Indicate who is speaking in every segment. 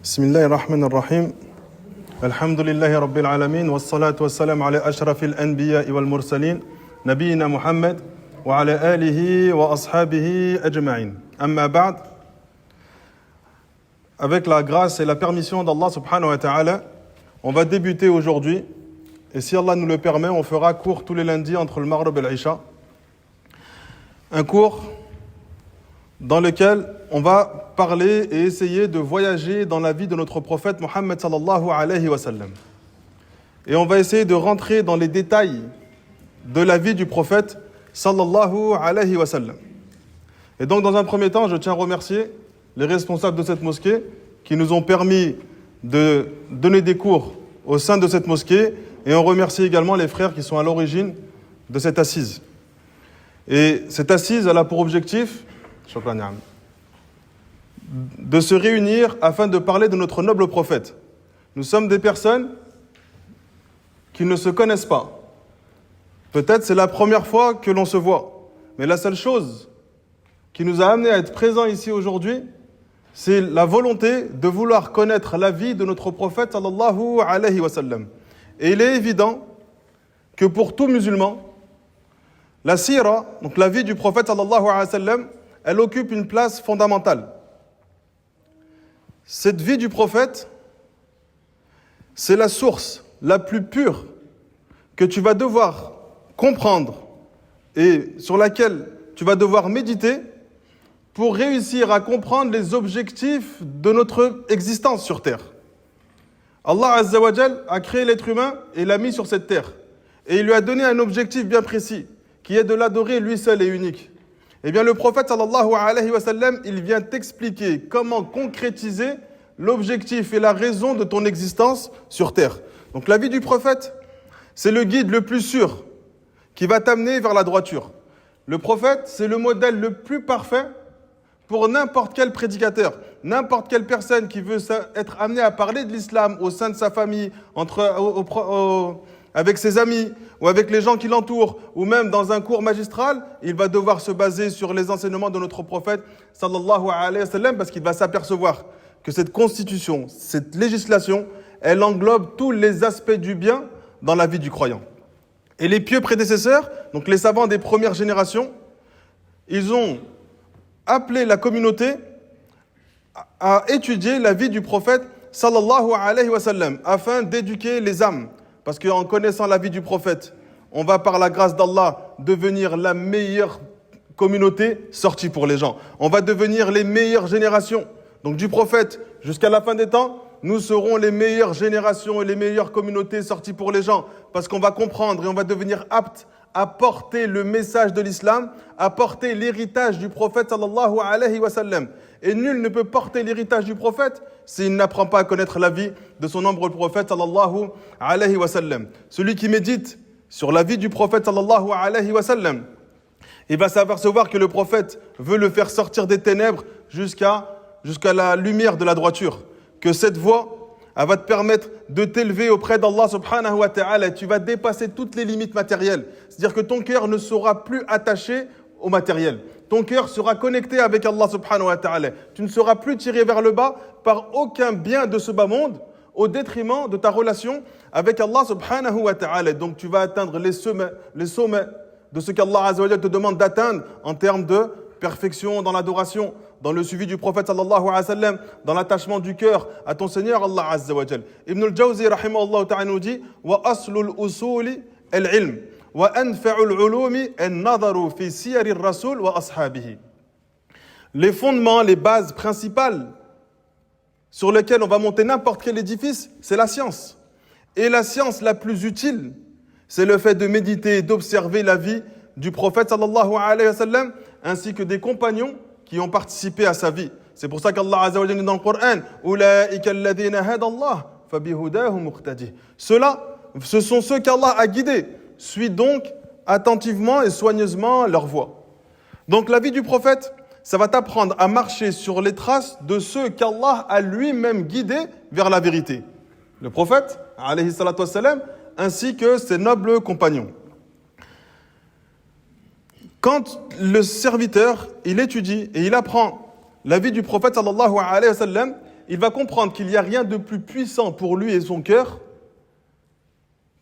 Speaker 1: بسم الله الرحمن الرحيم الحمد لله رب العالمين والصلاة والسلام على أشرف الأنبياء والمرسلين نبينا محمد وعلى آله وأصحابه أجمعين أما بعد. Avec la grâce et la permission d'Allah subhanahu wa ta'ala, on va débuter aujourd'hui, et si Allah nous le permet, on fera cours tous les lundis entre le Maghrib et l'Isha. Un cours dans lequel on va parler et essayer de voyager dans la vie de notre prophète Mohammed sallallahu alayhi wa sallam. Et on va essayer de rentrer dans les détails de la vie du prophète sallallahu alayhi wa sallam. Et donc dans un premier temps, je tiens à remercier les responsables de cette mosquée qui nous ont permis de donner des cours au sein de cette mosquée, et on remercie également les frères qui sont à l'origine de cette assise. Et cette assise, elle a pour objectif de se réunir afin de parler de notre noble prophète. Nous sommes des personnes qui ne se connaissent pas. Peut-être c'est la première fois que l'on se voit, mais la seule chose qui nous a amenés à être présents ici aujourd'hui, c'est la volonté de vouloir connaître la vie de notre prophète sallallahu alayhi wa sallam. Et il est évident que pour tout musulman, la sira, donc la vie du prophète sallallahu alayhi wa sallam, elle occupe une place fondamentale. Cette vie du prophète, c'est la source la plus pure que tu vas devoir comprendre et sur laquelle tu vas devoir méditer pour réussir à comprendre les objectifs de notre existence sur terre. Allah Azza wa Jal a créé l'être humain et l'a mis sur cette terre. Et il lui a donné un objectif bien précis, qui est de l'adorer lui seul et unique. Eh bien, le prophète sallallahu alayhi wa sallam, il vient t'expliquer comment concrétiser l'objectif et la raison de ton existence sur terre. Donc la vie du prophète, c'est le guide le plus sûr qui va t'amener vers la droiture. Le prophète, c'est le modèle le plus parfait pour n'importe quel prédicateur, n'importe quelle personne qui veut être amenée à parler de l'islam au sein de sa famille, avec ses amis ou avec les gens qui l'entourent, ou même dans un cours magistral, il va devoir se baser sur les enseignements de notre prophète sallallahu alayhi wa sallam, parce qu'il va s'apercevoir que cette constitution, cette législation, elle englobe tous les aspects du bien dans la vie du croyant. Et les pieux prédécesseurs, donc les savants des premières générations, ils ont appelé la communauté à étudier la vie du prophète sallallahu alayhi wa sallam afin d'éduquer les âmes. Parce qu'en connaissant la vie du prophète, on va par la grâce d'Allah devenir la meilleure communauté sortie pour les gens. On va devenir les meilleures générations. Donc du prophète jusqu'à la fin des temps, nous serons les meilleures générations et les meilleures communautés sorties pour les gens. Parce qu'on va comprendre et on va devenir apte à porter le message de l'islam, à porter l'héritage du prophète sallallahu alayhi wa sallam. Et nul ne peut porter l'héritage du prophète s'il n'apprend pas à connaître la vie de son noble prophète sallallahu alayhi wa sallam. Celui qui médite sur la vie du prophète sallallahu alayhi wa sallam, il va s'apercevoir que le prophète veut le faire sortir des ténèbres jusqu'à la lumière de la droiture. Que cette voie, elle va te permettre de t'élever auprès d'Allah subhanahu wa ta'ala. Tu vas dépasser toutes les limites matérielles. C'est-à-dire que ton cœur ne sera plus attaché au matériel. Ton cœur sera connecté avec Allah subhanahu wa ta'ala. Tu ne seras plus tiré vers le bas par aucun bien de ce bas monde au détriment de ta relation avec Allah subhanahu wa ta'ala. Donc tu vas atteindre les sommets de ce qu'Allah azza wa jalla te demande d'atteindre en termes de perfection dans l'adoration, dans le suivi du prophète sallallahu alayhi wa sallam, dans l'attachement du cœur à ton Seigneur Allah azza wa jalla. Ibn al-Jawzi rahimahullah ta'ala nous dit wa aslul usuli al-ilm wa anfa'ul ulumi an-nadaru fi siyari ar-rasul wa ashabihi. Les fondements, les bases principales sur lesquelles on va monter n'importe quel édifice, c'est la science. Et la science la plus utile, c'est le fait de méditer et d'observer la vie du prophète sallallahu alayhi wa sallam ainsi que des compagnons qui ont participé à sa vie. C'est pour ça qu'Allah Azza wa Jalla dit dans le Coran Ulaika alladhina hada Allah fabihudahu muqtadi. Ceux-là, ce sont ceux qu'Allah a guidés. Suis donc attentivement et soigneusement leur voie. Donc la vie du prophète, ça va t'apprendre à marcher sur les traces de ceux qu'Allah a lui-même guidés vers la vérité. Le prophète, alayhi salatu wassalam, ainsi que ses nobles compagnons. Quand le serviteur, il étudie et il apprend la vie du prophète sallallahu alayhi wa sallam, il va comprendre qu'il n'y a rien de plus puissant pour lui et son cœur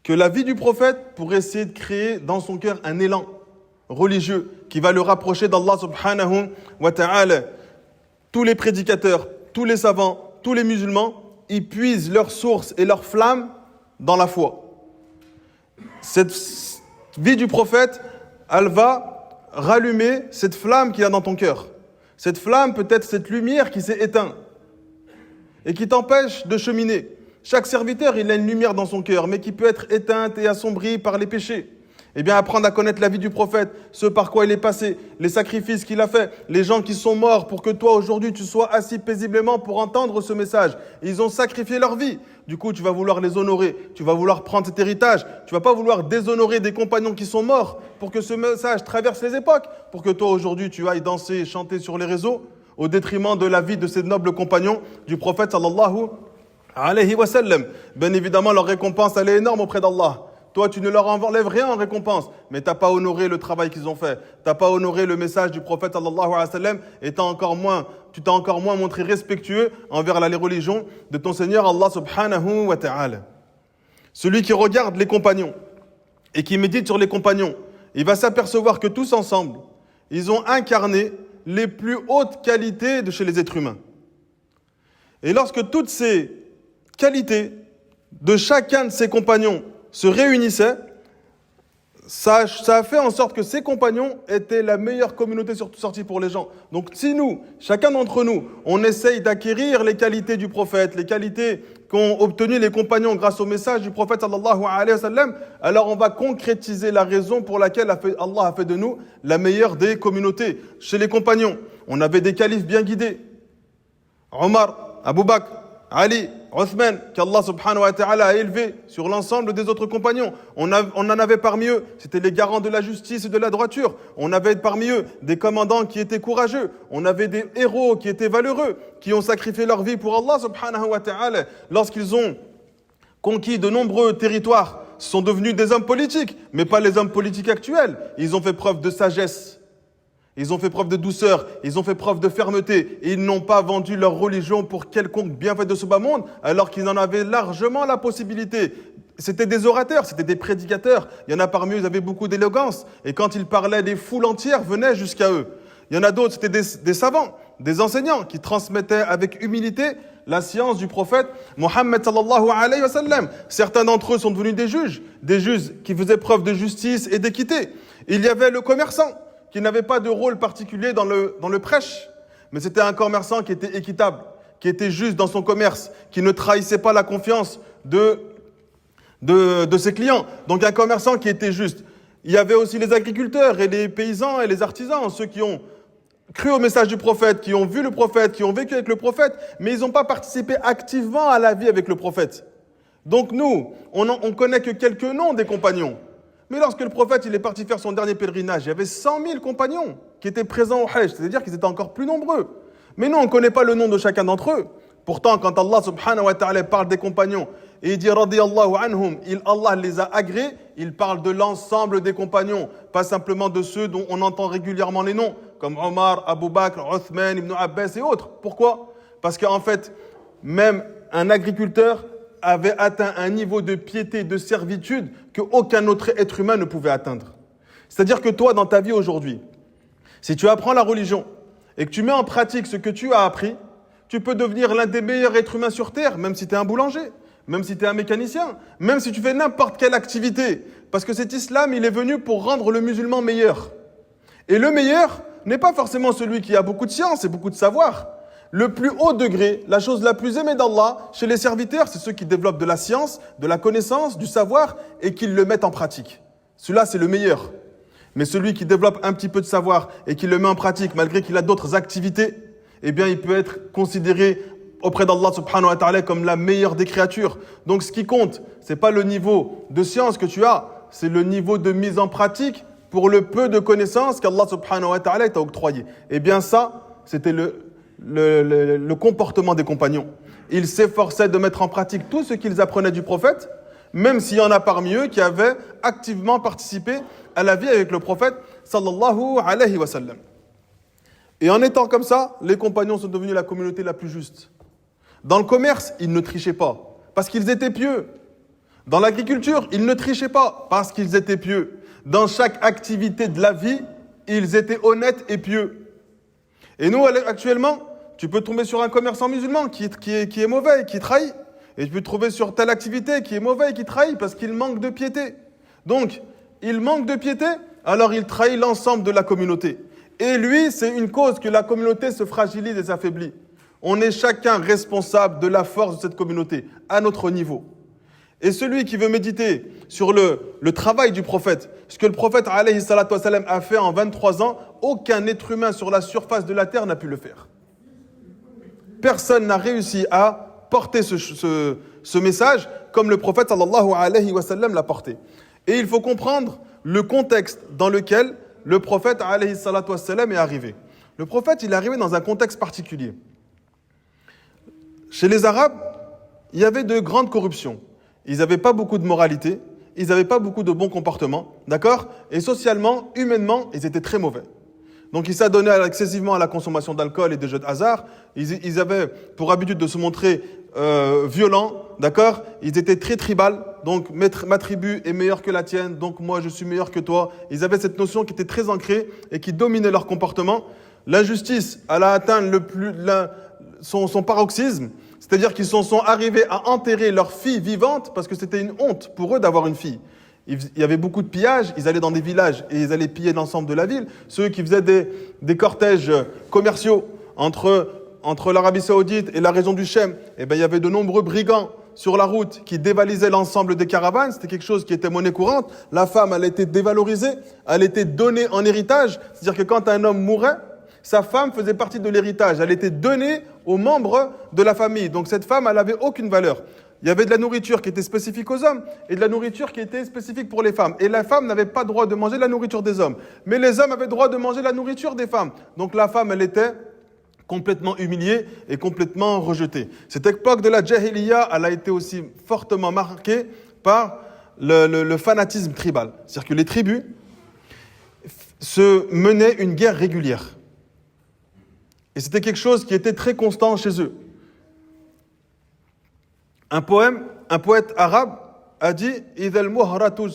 Speaker 1: que la vie du prophète pour essayer de créer dans son cœur un élan religieux qui va le rapprocher d'Allah subhanahu wa ta'ala. Tous les prédicateurs, tous les savants, tous les musulmans, ils puisent leur source et leur flamme dans la foi. Cette vie du prophète, elle va rallumer cette flamme qu'il y a dans ton cœur. Cette flamme, peut-être cette lumière qui s'est éteinte et qui t'empêche de cheminer. Chaque serviteur, il a une lumière dans son cœur, mais qui peut être éteinte et assombrie par les péchés. Eh bien, apprendre à connaître la vie du prophète, ce par quoi il est passé, les sacrifices qu'il a fait, les gens qui sont morts pour que toi, aujourd'hui, tu sois assis paisiblement pour entendre ce message. Ils ont sacrifié leur vie. Du coup, tu vas vouloir les honorer, tu vas vouloir prendre cet héritage, tu vas pas vouloir déshonorer des compagnons qui sont morts pour que ce message traverse les époques, pour que toi, aujourd'hui, tu ailles danser et chanter sur les réseaux au détriment de la vie de ces nobles compagnons du prophète sallallahu alayhi wa sallam. Bien évidemment, leur récompense, elle est énorme auprès d'Allah. Toi, tu ne leur enlèves rien en récompense, mais tu n'as pas honoré le travail qu'ils ont fait. Tu n'as pas honoré le message du prophète sallallahu alayhi wa sallam et tu t'as encore moins montré respectueux envers la religion de ton Seigneur Allah subhanahu wa ta'ala. Celui qui regarde les compagnons et qui médite sur les compagnons, il va s'apercevoir que tous ensemble, ils ont incarné les plus hautes qualités de chez les êtres humains. Et lorsque toutes ces qualités de chacun de ces compagnons se réunissaient, ça a fait en sorte que ces compagnons étaient la meilleure communauté sortie pour les gens. Donc si nous, chacun d'entre nous, on essaye d'acquérir les qualités du prophète, les qualités qu'ont obtenues les compagnons grâce au message du prophète sallallahu alayhi wa sallam, alors on va concrétiser la raison pour laquelle Allah a fait de nous la meilleure des communautés. Chez les compagnons, on avait des califes bien guidés. Omar, Abu Bakr, Ali, Othman, qu'Allah subhanahu wa ta'ala a élevé sur l'ensemble des autres compagnons. On en avait parmi eux, c'était les garants de la justice et de la droiture. On avait parmi eux des commandants qui étaient courageux. On avait des héros qui étaient valeureux, qui ont sacrifié leur vie pour Allah subhanahu wa ta'ala. Lorsqu'ils ont conquis de nombreux territoires, ce sont devenus des hommes politiques, mais pas les hommes politiques actuels. Ils ont fait preuve de sagesse. Ils ont fait preuve de douceur, ils ont fait preuve de fermeté. Et ils n'ont pas vendu leur religion pour quelconque bienfait de ce bas monde, alors qu'ils en avaient largement la possibilité. C'était des orateurs, c'était des prédicateurs. Il y en a parmi eux, ils avaient beaucoup d'élégance. Et quand ils parlaient, des foules entières venaient jusqu'à eux. Il y en a d'autres, c'était des savants, des enseignants qui transmettaient avec humilité la science du prophète Mohammed sallallahu alayhi wa sallam. Certains d'entre eux sont devenus des juges qui faisaient preuve de justice et d'équité. Il y avait le commerçant, qui n'avait pas de rôle particulier dans le prêche, mais c'était un commerçant qui était équitable, qui était juste dans son commerce, qui ne trahissait pas la confiance de ses clients. Donc un commerçant qui était juste. Il y avait aussi les agriculteurs et les paysans et les artisans, ceux qui ont cru au message du prophète, qui ont vu le prophète, qui ont vécu avec le prophète, mais ils n'ont pas participé activement à la vie avec le prophète. Donc nous, on connaît que quelques noms des compagnons. Mais lorsque le prophète il est parti faire son dernier pèlerinage, il y avait 100 000 compagnons qui étaient présents au Hajj, c'est-à-dire qu'ils étaient encore plus nombreux. Mais nous, on ne connaît pas le nom de chacun d'entre eux. Pourtant, quand Allah subhanahu wa ta'ala parle des compagnons, et il dit radiyallahu anhum, Allah les a agréés, il parle de l'ensemble des compagnons, pas simplement de ceux dont on entend régulièrement les noms, comme Omar, Abu Bakr, Othman, Ibn Abbas et autres. Pourquoi ? Parce qu'en fait, même un agriculteur avait atteint un niveau de piété, de servitude qu'aucun autre être humain ne pouvait atteindre. C'est-à-dire que toi, dans ta vie aujourd'hui, si tu apprends la religion et que tu mets en pratique ce que tu as appris, tu peux devenir l'un des meilleurs êtres humains sur Terre, même si tu es un boulanger, même si tu es un mécanicien, même si tu fais n'importe quelle activité. Parce que cet islam, il est venu pour rendre le musulman meilleur. Et le meilleur n'est pas forcément celui qui a beaucoup de science et beaucoup de savoir. Le plus haut degré, la chose la plus aimée d'Allah chez les serviteurs, c'est ceux qui développent de la science, de la connaissance, du savoir et qui le mettent en pratique. Celui-là, c'est le meilleur. Mais celui qui développe un petit peu de savoir et qui le met en pratique malgré qu'il a d'autres activités, eh bien, il peut être considéré auprès d'Allah subhanahu wa ta'ala comme la meilleure des créatures. Donc, ce qui compte, c'est pas le niveau de science que tu as, c'est le niveau de mise en pratique pour le peu de connaissances qu'Allah subhanahu wa ta'ala t'a octroyé. Eh bien, ça, c'était le comportement des compagnons. Ils s'efforçaient de mettre en pratique tout ce qu'ils apprenaient du prophète, même s'il y en a parmi eux qui avaient activement participé à la vie avec le prophète sallallahu alayhi wa sallam. Et en étant comme ça, les compagnons sont devenus la communauté la plus juste. Dans le commerce, ils ne trichaient pas, parce qu'ils étaient pieux. Dans l'agriculture, ils ne trichaient pas, parce qu'ils étaient pieux. Dans chaque activité de la vie, ils étaient honnêtes et pieux. Et nous, actuellement, tu peux tomber sur un commerçant musulman qui est mauvais et qui trahit. Et tu peux te trouver sur telle activité qui est mauvais et qui trahit parce qu'il manque de piété. Donc, il manque de piété, alors il trahit l'ensemble de la communauté. Et lui, c'est une cause que la communauté se fragilise et s'affaiblit. On est chacun responsable de la force de cette communauté, à notre niveau. Et celui qui veut méditer sur le travail du prophète, ce que le prophète alayhi salatu wassalam, a fait en 23 ans, aucun être humain sur la surface de la terre n'a pu le faire. Personne n'a réussi à porter ce message comme le prophète sallallahu alayhi wa sallam l'a porté. Et il faut comprendre le contexte dans lequel le prophète alayhi salatu wa sallam est arrivé. Le prophète, il est arrivé dans un contexte particulier. Chez les Arabes, il y avait de grandes corruptions. Ils n'avaient pas beaucoup de moralité, ils n'avaient pas beaucoup de bons comportements, d'accord ? Et socialement, humainement, ils étaient très mauvais. Donc ils s'adonnaient excessivement à la consommation d'alcool et de jeux de hasard. Ils avaient pour habitude de se montrer violents, d'accord ? Ils étaient très tribal, donc ma tribu est meilleure que la tienne, donc moi je suis meilleur que toi. Ils avaient cette notion qui était très ancrée et qui dominait leur comportement. L'injustice, elle a atteint son paroxysme, c'est-à-dire qu'ils sont arrivés à enterrer leur fille vivante parce que c'était une honte pour eux d'avoir une fille. Il y avait beaucoup de pillages, ils allaient dans des villages et ils allaient piller l'ensemble de la ville. Ceux qui faisaient des cortèges commerciaux entre l'Arabie Saoudite et la région du Chem, il y avait de nombreux brigands sur la route qui dévalisaient l'ensemble des caravanes. C'était quelque chose qui était monnaie courante. La femme, elle était dévalorisée, elle était donnée en héritage. C'est-à-dire que quand un homme mourait, sa femme faisait partie de l'héritage. Elle était donnée aux membres de la famille. Donc cette femme, elle n'avait aucune valeur. Il y avait de la nourriture qui était spécifique aux hommes et de la nourriture qui était spécifique pour les femmes. Et la femme n'avait pas droit de manger la nourriture des hommes. Mais les hommes avaient droit de manger la nourriture des femmes. Donc la femme, elle était complètement humiliée et complètement rejetée. Cette époque de la Jahiliya, elle a été aussi fortement marquée par le fanatisme tribal. C'est-à-dire que les tribus se menaient une guerre régulière. Et c'était quelque chose qui était très constant chez eux. Un poète arabe a dit إذا المهرة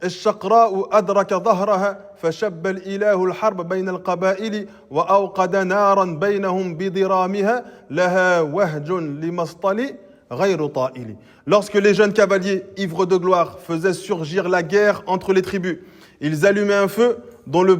Speaker 1: الشقراء أدرك ظهرها فشب الإله الحرب بين القبائل وأوقد نارا بينهم بضرامها لها وهج لمسطل غير طائل. Lorsque les jeunes cavaliers ivres de gloire faisaient surgir la guerre entre les tribus, ils allumaient un feu dont le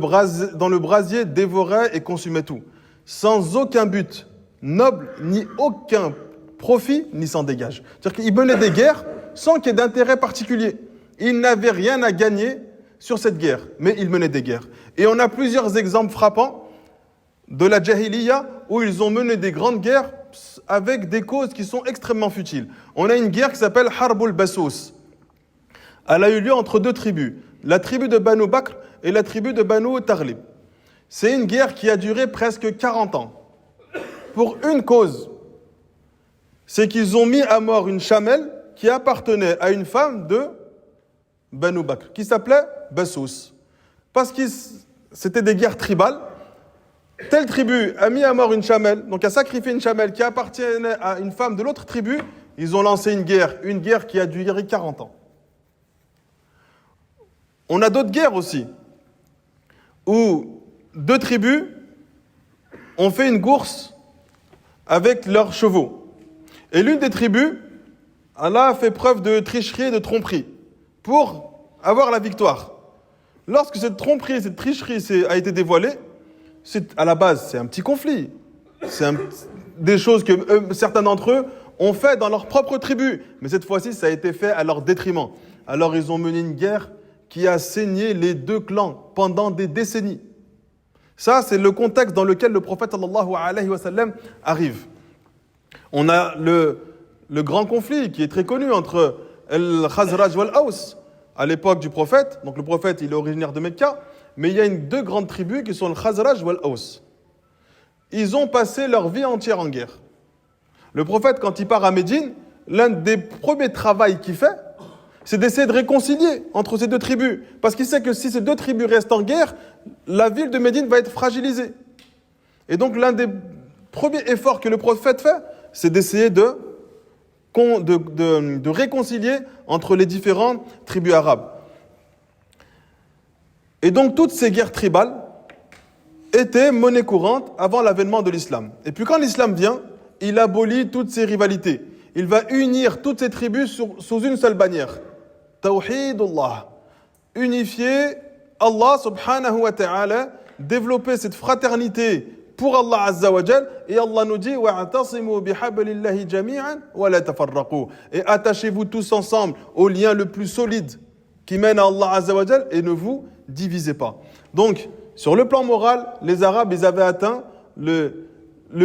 Speaker 1: brasier dévorait et consumait tout, sans aucun but noble ni aucun profit ni s'en dégage. C'est-à-dire qu'ils menaient des guerres sans qu'il y ait d'intérêt particulier. Ils n'avaient rien à gagner sur cette guerre, mais ils menaient des guerres. Et on a plusieurs exemples frappants de la Jahiliya où ils ont mené des grandes guerres avec des causes qui sont extrêmement futiles. On a une guerre qui s'appelle Harbul Basous. Elle a eu lieu entre deux tribus, la tribu de Banu Bakr et la tribu de Banu Taghlib. C'est une guerre qui a duré presque 40 ans. Pour une cause, c'est qu'ils ont mis à mort une chamelle qui appartenait à une femme de Banu Bakr, qui s'appelait Basous. Parce que c'était des guerres tribales. Telle tribu a mis à mort une chamelle, donc a sacrifié une chamelle qui appartenait à une femme de l'autre tribu. Ils ont lancé une guerre qui a duré 40 ans. On a d'autres guerres aussi, où deux tribus ont fait une course avec leurs chevaux. Et l'une des tribus, Allah a fait preuve de tricherie et de tromperie pour avoir la victoire. Lorsque cette tromperie, cette tricherie a été dévoilée, à la base, c'est un petit conflit. C'est des choses que certains d'entre eux ont fait dans leur propre tribu. Mais cette fois-ci, ça a été fait à leur détriment. Alors ils ont mené une guerre qui a saigné les deux clans pendant des décennies. Ça, c'est le contexte dans lequel le prophète sallallahu alayhi wa sallam arrive. On a le grand conflit qui est très connu entre Al-Khazraj wal-Aws à l'époque du prophète. Donc le prophète, il est originaire de Mecca, mais il y a deux grandes tribus qui sont le Khazraj wal-Aws. Ils ont passé leur vie entière en guerre. Le prophète, quand il part à Médine, l'un des premiers travaux qu'il fait, c'est d'essayer de réconcilier entre ces deux tribus. Parce qu'il sait que si ces deux tribus restent en guerre, la ville de Médine va être fragilisée. Et donc l'un des premiers efforts que le prophète fait, c'est d'essayer de réconcilier entre les différentes tribus arabes. Et donc toutes ces guerres tribales étaient monnaie courante avant l'avènement de l'islam. Et puis quand l'islam vient, il abolit toutes ces rivalités. Il va unir toutes ces tribus sous une seule bannière. Tawhidullah. Unifier Allah subhanahu wa ta'ala, développer cette fraternité pour Allah azza wa jal. Et Allah nous dit wa'tasimu bihablillahi jami'an wa la tafarraqu. Et attachez-vous tous ensemble au lien le plus solide qui mène à Allah azza wa jal et ne vous divisez pas. Donc, sur le plan moral, les Arabes, ils avaient atteint le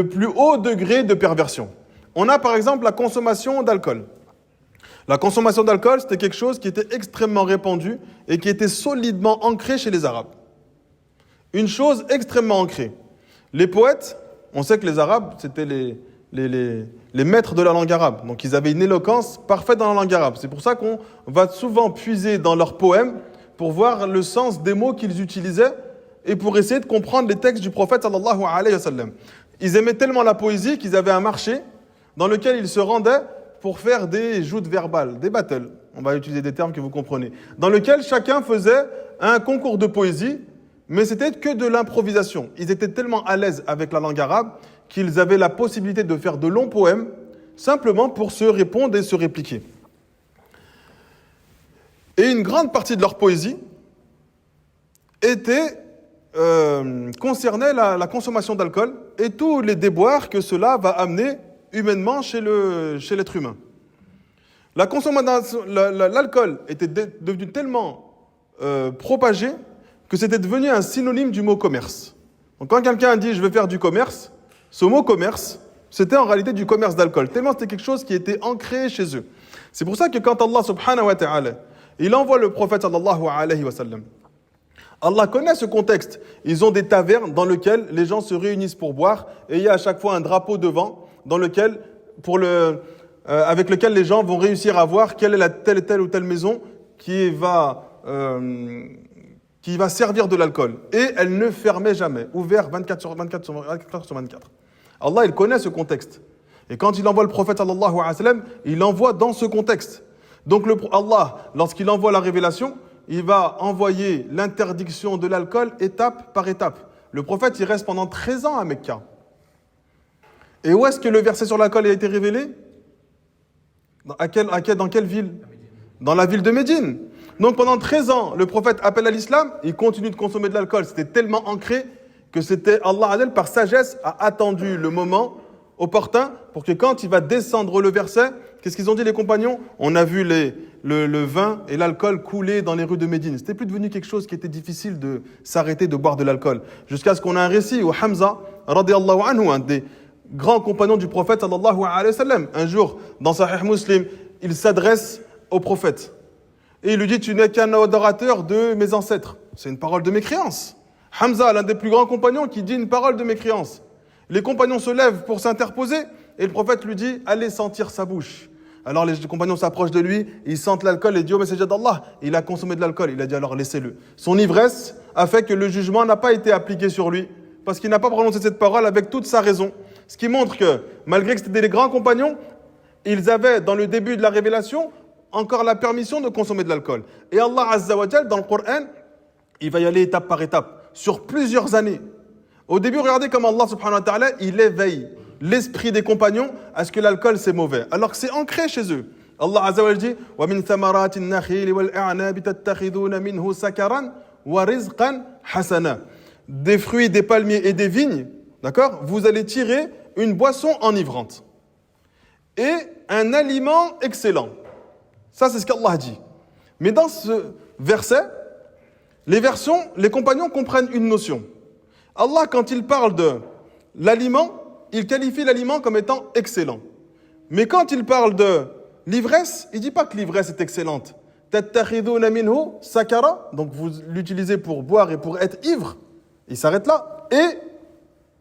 Speaker 1: plus haut degré de perversion. On a par exemple la consommation d'alcool. La consommation d'alcool, c'était quelque chose qui était extrêmement répandu et qui était solidement ancré chez les Arabes. Une chose extrêmement ancrée. Les poètes, on sait que les Arabes, c'était les maîtres de la langue arabe. Donc ils avaient une éloquence parfaite dans la langue arabe. C'est pour ça qu'on va souvent puiser dans leurs poèmes pour voir le sens des mots qu'ils utilisaient et pour essayer de comprendre les textes du prophète sallallahu alayhi wa sallam. Ils aimaient tellement la poésie qu'ils avaient un marché dans lequel ils se rendaient pour faire des joutes verbales, des battles. On va utiliser des termes que vous comprenez. Dans lequel chacun faisait un concours de poésie, mais c'était que de l'improvisation. Ils étaient tellement à l'aise avec la langue arabe qu'ils avaient la possibilité de faire de longs poèmes simplement pour se répondre et se répliquer. Et une grande partie de leur poésie concernait la consommation d'alcool et tous les déboires que cela va amener humainement chez l'être humain. L'alcool était devenu tellement propagé que c'était devenu un synonyme du mot commerce. Donc quand quelqu'un dit « je vais faire du commerce », ce mot « commerce », c'était en réalité du commerce d'alcool. Tellement c'était quelque chose qui était ancré chez eux. C'est pour ça que quand Allah subhanahu wa ta'ala, il envoie le prophète sallallahu alayhi wa sallam, Allah connaît ce contexte. Ils ont des tavernes dans lesquelles les gens se réunissent pour boire et il y a à chaque fois un drapeau devant dans lequel, avec lequel les gens vont réussir à voir quelle est la telle ou telle maison qui va servir de l'alcool. Et elle ne fermait jamais, ouvert 24 sur 24 sur 24 sur 24. Allah, il connaît ce contexte. Et quand il envoie le prophète sallallahu alayhi wa sallam, il l'envoie dans ce contexte. Donc Allah, lorsqu'il envoie la révélation, il va envoyer l'interdiction de l'alcool étape par étape. Le prophète, il reste pendant 13 ans à Mecca. Et où est-ce que le verset sur l'alcool a été révélé ? Dans quelle ville ? Dans la ville de Médine. Donc pendant 13 ans, le prophète appelle à l'islam, il continue de consommer de l'alcool. C'était tellement ancré que c'était Allah, par sagesse, a attendu le moment opportun pour que quand il va descendre le verset, qu'est-ce qu'ils ont dit les compagnons ? On a vu le vin et l'alcool couler dans les rues de Médine. C'était plus devenu quelque chose qui était difficile de s'arrêter de boire de l'alcool. Jusqu'à ce qu'on ait un récit où Hamza, radiyallahu anhu, un des grands compagnons du prophète, sallallahu alayhi wa sallam, un jour, dans Sahih Muslim, il s'adresse au prophète. Et il lui dit, tu n'es qu'un adorateur de mes ancêtres. C'est une parole de mécréance. Hamza, l'un des plus grands compagnons, qui dit une parole de mécréance. Les compagnons se lèvent pour s'interposer et le prophète lui dit, allez sentir sa bouche. Alors les compagnons s'approchent de lui, ils sentent l'alcool et disent, oh messager d'Allah, il a consommé de l'alcool. Il a dit, alors laissez-le. Son ivresse a fait que le jugement n'a pas été appliqué sur lui parce qu'il n'a pas prononcé cette parole avec toute sa raison. Ce qui montre que, malgré que c'était des grands compagnons, ils avaient, dans le début de la révélation, encore la permission de consommer de l'alcool. Et Allah Azza wa Jal, dans le Coran, il va y aller étape par étape, sur plusieurs années. Au début, regardez comme Allah subhanahu wa ta'ala, il éveille l'esprit des compagnons à ce que l'alcool c'est mauvais, alors que c'est ancré chez eux. Allah Azza wa Jal dit « وَمِنْ ثَمَرَاتِ النَّخِيلِ وَالْأَعْنَابِ تَتَّخِذُونَ مِنْهُ سَكَرًا وَرِزْقًا حَسَنًا » Des fruits, des palmiers et des vignes, d'accord ? Vous allez tirer une boisson enivrante et un aliment excellent. Ça, c'est ce qu'Allah dit. Mais dans ce verset, les compagnons comprennent une notion. Allah, quand il parle de l'aliment, il qualifie l'aliment comme étant excellent. Mais quand il parle de l'ivresse, il ne dit pas que l'ivresse est excellente. Tattakhiduna minhu sakara, donc vous l'utilisez pour boire et pour être ivre, il s'arrête là. Et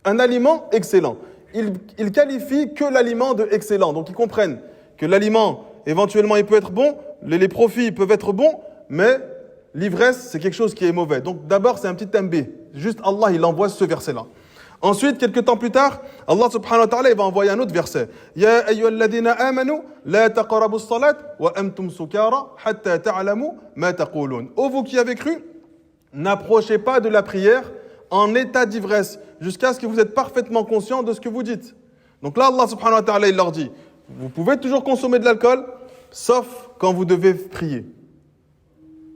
Speaker 1: un aliment excellent. Il qualifie que l'aliment de excellent. Donc ils comprennent que l'aliment, éventuellement, il peut être bon, les profits peuvent être bons, mais l'ivresse, c'est quelque chose qui est mauvais. Donc d'abord, c'est un petit MB. Juste Allah, il envoie ce verset-là. Ensuite, quelques temps plus tard, Allah subhanahu wa ta'ala il va envoyer un autre verset. Ya ayyuhalladhina amanu la taqrabu as-salat wa antum sukara hatta ta'lamu ma taqulun. Ô vous qui avez cru, n'approchez pas de la prière en état d'ivresse jusqu'à ce que vous êtes parfaitement conscient de ce que vous dites. Donc là, Allah subhanahu wa ta'ala il leur dit, vous pouvez toujours consommer de l'alcool, sauf quand vous devez prier.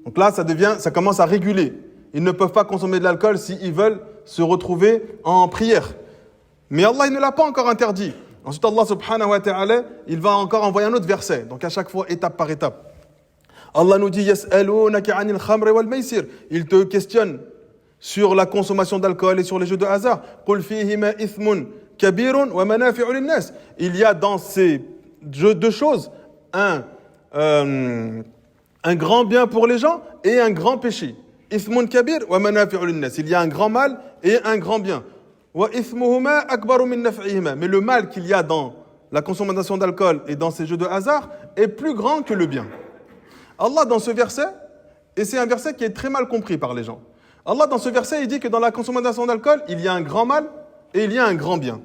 Speaker 1: Donc là, ça commence à réguler. Ils ne peuvent pas consommer de l'alcool s'ils veulent se retrouver en prière. Mais Allah, il ne l'a pas encore interdit. Ensuite, Allah subhanahu wa ta'ala, il va encore envoyer un autre verset. Donc à chaque fois, étape par étape. Allah nous dit, yas'alunaka 'anil khamri wal maisir. Il te questionne sur la consommation d'alcool et sur les jeux de hasard. Qul fihima ithmun kabirun wa manafi'u lin-nas. Il y a dans ces deux choses un grand bien pour les gens et un grand péché. Ithmun kabir wa manafi'u lin-nas. Il y a un grand mal et un grand bien. Wa ithmuhuma akbaru min naf'ihima. Mais le mal qu'il y a dans la consommation d'alcool et dans ces jeux de hasard est plus grand que le bien. Allah dans ce verset, et c'est un verset qui est très mal compris par les gens. Allah dans ce verset, il dit que dans la consommation d'alcool, il y a un grand mal et il y a un grand bien.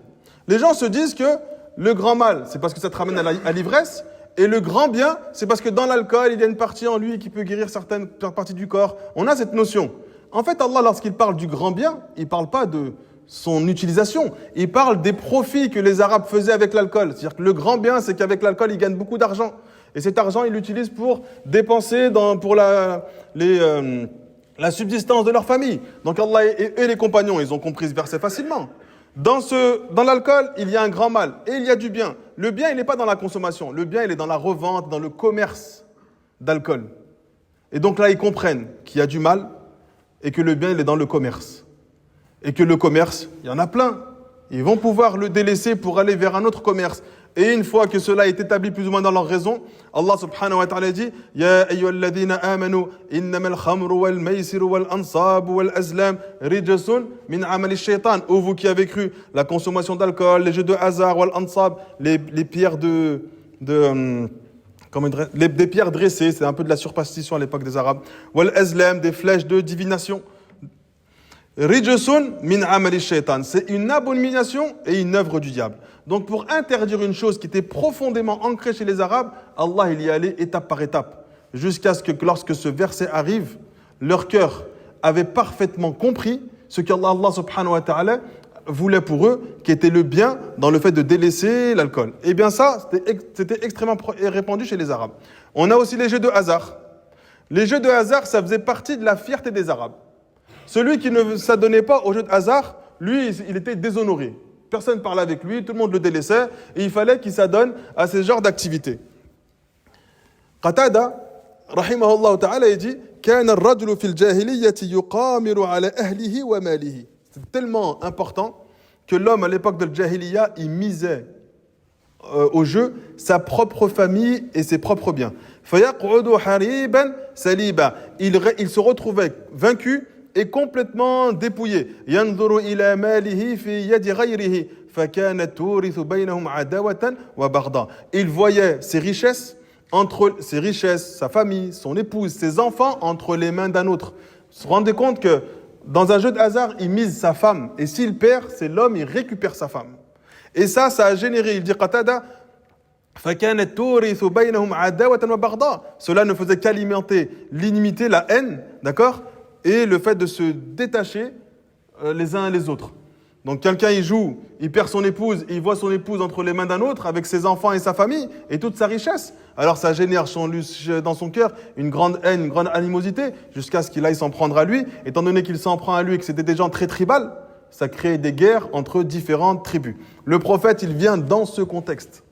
Speaker 1: Les gens se disent que le grand mal, c'est parce que ça te ramène à l'ivresse, et le grand bien, c'est parce que dans l'alcool, il y a une partie en lui qui peut guérir certaines parties du corps. On a cette notion. En fait, Allah, lorsqu'il parle du grand bien, il ne parle pas de son utilisation. Il parle des profits que les Arabes faisaient avec l'alcool. C'est-à-dire que le grand bien, c'est qu'avec l'alcool, ils gagnent beaucoup d'argent. Et cet argent, ils l'utilisent pour dépenser pour la subsistance de leur famille. Donc Allah et les compagnons, ils ont compris ce verset facilement. Dans l'alcool, il y a un grand mal et il y a du bien. Le bien, il n'est pas dans la consommation. Le bien, il est dans la revente, dans le commerce d'alcool. Et donc là, ils comprennent qu'il y a du mal et que le bien, il est dans le commerce. Et que le commerce, il y en a plein. Ils vont pouvoir le délaisser pour aller vers un autre commerce. Et une fois que cela est établi plus ou moins dans leur raison, Allah subhanahu wa ta'ala dit Ya ayyuhalladhina amanu innamal khamru wal maisiru wal ansabu wal azlam rijsun min amali shaitan. Ô vous qui avez cru, la consommation d'alcool, les jeux de hasard, wal ansab, les pierres des pierres dressées, c'est un peu de la superstition à l'époque des Arabes, wal azlam, des flèches de divination. Rijsun min amali shaitan, c'est une abomination et une œuvre du diable. Donc pour interdire une chose qui était profondément ancrée chez les Arabes, Allah il y allait étape par étape, jusqu'à ce que lorsque ce verset arrive, leur cœur avait parfaitement compris ce qu'Allah subhanahu wa ta'ala voulait pour eux, qui était le bien dans le fait de délaisser l'alcool. Et bien ça, c'était extrêmement répandu chez les Arabes. On a aussi les jeux de hasard. Les jeux de hasard, ça faisait partie de la fierté des Arabes. Celui qui ne s'adonnait pas aux jeux de hasard, lui, il était déshonoré. Personne ne parlait avec lui, tout le monde le délaissait, et il fallait qu'il s'adonne à ce genre d'activité. Qatada, rahimahullah ta'ala, il dit كان الرجل في الجاهلية يقامر على أهله وماله. C'est tellement important que l'homme à l'époque de Jahiliya, il misait au jeu sa propre famille et ses propres biens. فيقعد حريبا سليبا. Il se retrouvait vaincu et complètement dépouillé. ينظر إلى ماله في يد غيره فكانت تورث بينهم عداوة وبغضاء. Il voyait ses richesses, sa famille, son épouse, ses enfants entre les mains d'un autre. Vous vous rendez compte que dans un jeu de hasard, il mise sa femme et s'il perd, c'est l'homme, il récupère sa femme. Et ça a généré, il dit Qatada, فكانت تورث بينهم عداوة وبغضاء. Cela ne faisait qu'alimenter l'inimité, la haine, d'accord, et le fait de se détacher les uns et les autres. Donc quelqu'un il joue, il perd son épouse, il voit son épouse entre les mains d'un autre avec ses enfants et sa famille et toute sa richesse. Alors ça génère dans son cœur une grande haine, une grande animosité jusqu'à ce qu'il aille s'en prendre à lui. Étant donné qu'il s'en prend à lui et que c'était des gens très tribales, ça crée des guerres entre différentes tribus. Le prophète il vient dans ce contexte.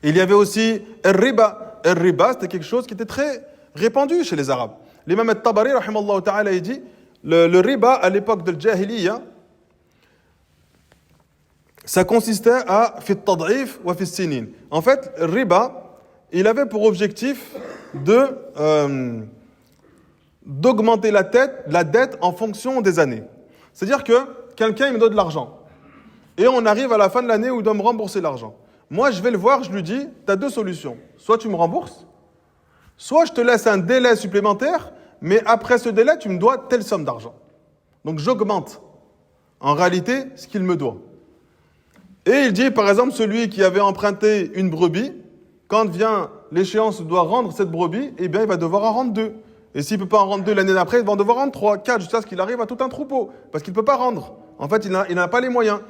Speaker 1: Il y avait aussi el-riba. El-riba c'était quelque chose qui était très répandu chez les Arabes. L'imam al-Tabari, rahimallahu ta'ala, il dit, le riba à l'époque de Jahiliya, ça consistait à fi at-tad'if wa fi as-sinin. En fait, le riba, il avait pour objectif d'augmenter la dette en fonction des années. C'est-à-dire que quelqu'un il me donne de l'argent et on arrive à la fin de l'année où il doit me rembourser l'argent. Moi, je vais le voir, je lui dis, tu as deux solutions. Soit tu me rembourses, soit je te laisse un délai supplémentaire, mais après ce délai, tu me dois telle somme d'argent. Donc j'augmente en réalité ce qu'il me doit. Et il dit, par exemple, celui qui avait emprunté une brebis, quand vient l'échéance où doit rendre cette brebis, eh bien, il va devoir en rendre 2. Et s'il ne peut pas en rendre 2 l'année d'après, il va en devoir rendre 3, 4, jusqu'à ce qu'il arrive à tout un troupeau. Parce qu'il ne peut pas rendre. En fait, il n'a pas les moyens.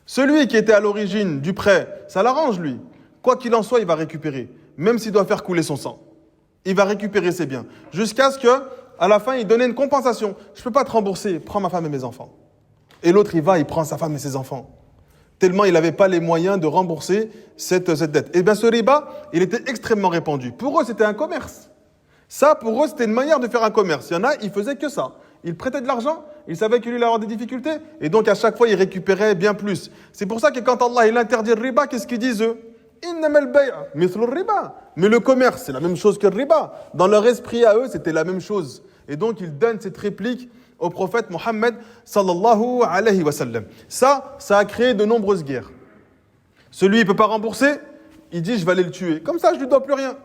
Speaker 1: Celui qui était à l'origine du prêt, ça l'arrange, lui. Quoi qu'il en soit, il va récupérer. Même s'il doit faire couler son sang. Il va récupérer ses biens. Jusqu'à ce qu'à la fin, il donne une compensation. Je ne peux pas te rembourser, prends ma femme et mes enfants. Et l'autre, il prend sa femme et ses enfants. Tellement il n'avait pas les moyens de rembourser cette dette. Et bien ce riba, il était extrêmement répandu. Pour eux, c'était un commerce. Ça, pour eux, c'était une manière de faire un commerce. Il y en a, ils faisaient que ça. Ils prêtaient de l'argent, ils savaient qu'il allait avoir des difficultés, et donc à chaque fois, ils récupéraient bien plus. C'est pour ça que quand Allah il interdit le riba, qu'est-ce qu'ils disent eux? Innamal bay' mithlu riba. Mais le commerce, c'est la même chose que le riba. Dans leur esprit à eux, c'était la même chose. Et donc, ils donnent cette réplique au prophète Mohammed sallallahu alayhi wa sallam. Ça a créé de nombreuses guerres. Celui, il ne peut pas rembourser, il dit, je vais aller le tuer. Comme ça, je ne lui dois plus rien.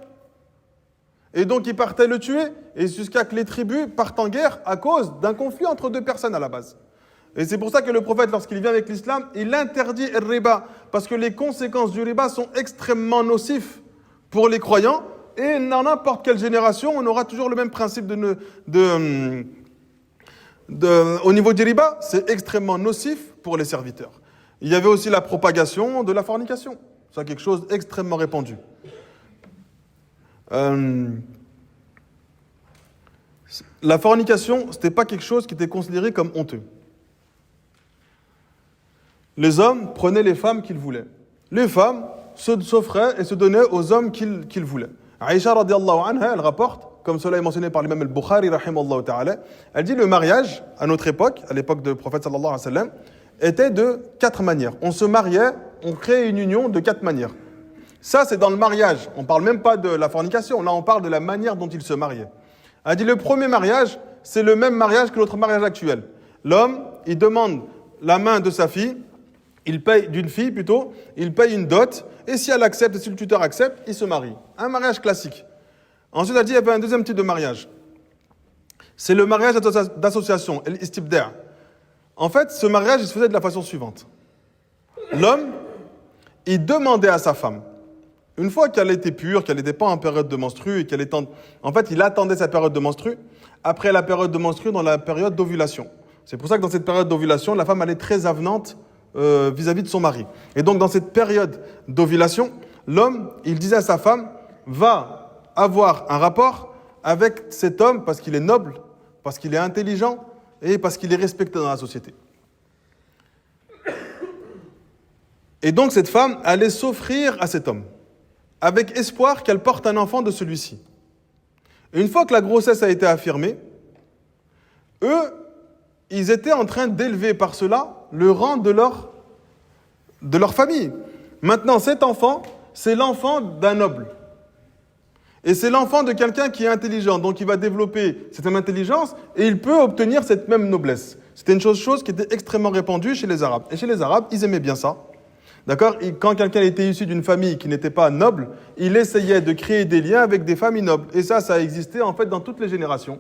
Speaker 1: Et donc, il partait le tuer, et jusqu'à que les tribus partent en guerre à cause d'un conflit entre 2 personnes à la base. Et c'est pour ça que le prophète, lorsqu'il vient avec l'islam, il interdit le riba, parce que les conséquences du riba sont extrêmement nocives pour les croyants, et dans n'importe quelle génération, on aura toujours le même principe au niveau du riba, c'est extrêmement nocif pour les serviteurs. Il y avait aussi la propagation de la fornication. C'est quelque chose d'extrêmement répandu. La fornication, ce n'était pas quelque chose qui était considéré comme honteux. Les hommes prenaient les femmes qu'ils voulaient. Les femmes s'offraient et se donnaient aux hommes qu'ils voulaient. Aïcha radiallahu anha, elle rapporte, comme cela est mentionné par l'imam al-Bukhari, rahimallahu ta'ala, elle dit le mariage, à notre époque, à l'époque du prophète sallallahu alayhi wa sallam, était de 4 manières. On se mariait, on créait une union de 4 manières. Ça, c'est dans le mariage. On ne parle même pas de la fornication. Là, on parle de la manière dont ils se mariaient. Elle dit le premier mariage, c'est le même mariage que notre mariage actuel. L'homme, il demande la main de sa fille, il paye une dot, et si elle accepte, et si le tuteur accepte, il se marie. Un mariage classique. Ensuite, elle dit, il y avait un deuxième type de mariage. C'est le mariage d'association, l'istibda'. En fait, ce mariage, il se faisait de la façon suivante. L'homme, il demandait à sa femme, une fois qu'elle était pure, qu'elle n'était pas en période de menstru, et en fait, il attendait sa période de menstru, après la période de menstru, dans la période d'ovulation. C'est pour ça que dans cette période d'ovulation, la femme, elle est très avenante vis-à-vis de son mari. Et donc, dans cette période d'ovulation, l'homme, il disait à sa femme, va avoir un rapport avec cet homme parce qu'il est noble, parce qu'il est intelligent et parce qu'il est respecté dans la société. Et donc, cette femme allait s'offrir à cet homme, avec espoir qu'elle porte un enfant de celui-ci. Et une fois que la grossesse a été affirmée, eux, ils étaient en train d'élever par cela le rang de leur famille. Maintenant, cet enfant, c'est l'enfant d'un noble. Et c'est l'enfant de quelqu'un qui est intelligent. Donc, il va développer cette même intelligence et il peut obtenir cette même noblesse. C'était une chose qui était extrêmement répandue chez les Arabes. Et chez les Arabes, ils aimaient bien ça. D'accord ? Quand quelqu'un était issu d'une famille qui n'était pas noble, il essayait de créer des liens avec des familles nobles. Et ça a existé en fait dans toutes les générations.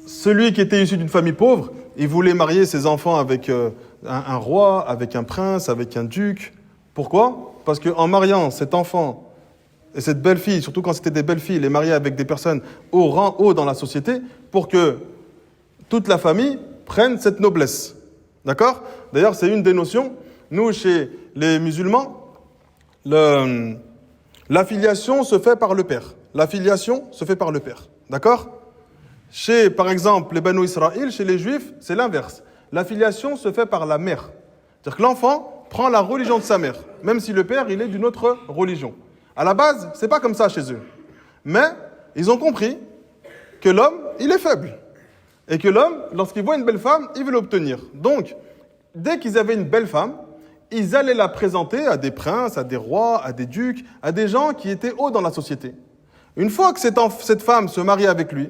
Speaker 1: Celui qui était issu d'une famille pauvre, il voulait marier ses enfants avec un roi, avec un prince, avec un duc. Pourquoi ? Parce qu'en mariant cet enfant et cette belle-fille, surtout quand c'était des belles-filles, les marier avec des personnes au rang haut dans la société, pour que toute la famille prenne cette noblesse. D'accord ? D'ailleurs, c'est une des notions. Nous, chez les musulmans, l'affiliation se fait par le père. L'affiliation se fait par le père. D'accord ? Chez, par exemple, les Banu Israël, chez les Juifs, c'est l'inverse. L'affiliation se fait par la mère. C'est-à-dire que l'enfant prend la religion de sa mère, même si le père, il est d'une autre religion. À la base, c'est pas comme ça chez eux. Mais ils ont compris que l'homme, il est faible. Et que l'homme, lorsqu'il voit une belle femme, il veut l'obtenir. Donc, dès qu'ils avaient une belle femme, ils allaient la présenter à des princes, à des rois, à des ducs, à des gens qui étaient hauts dans la société. Une fois que cette femme se marie avec lui,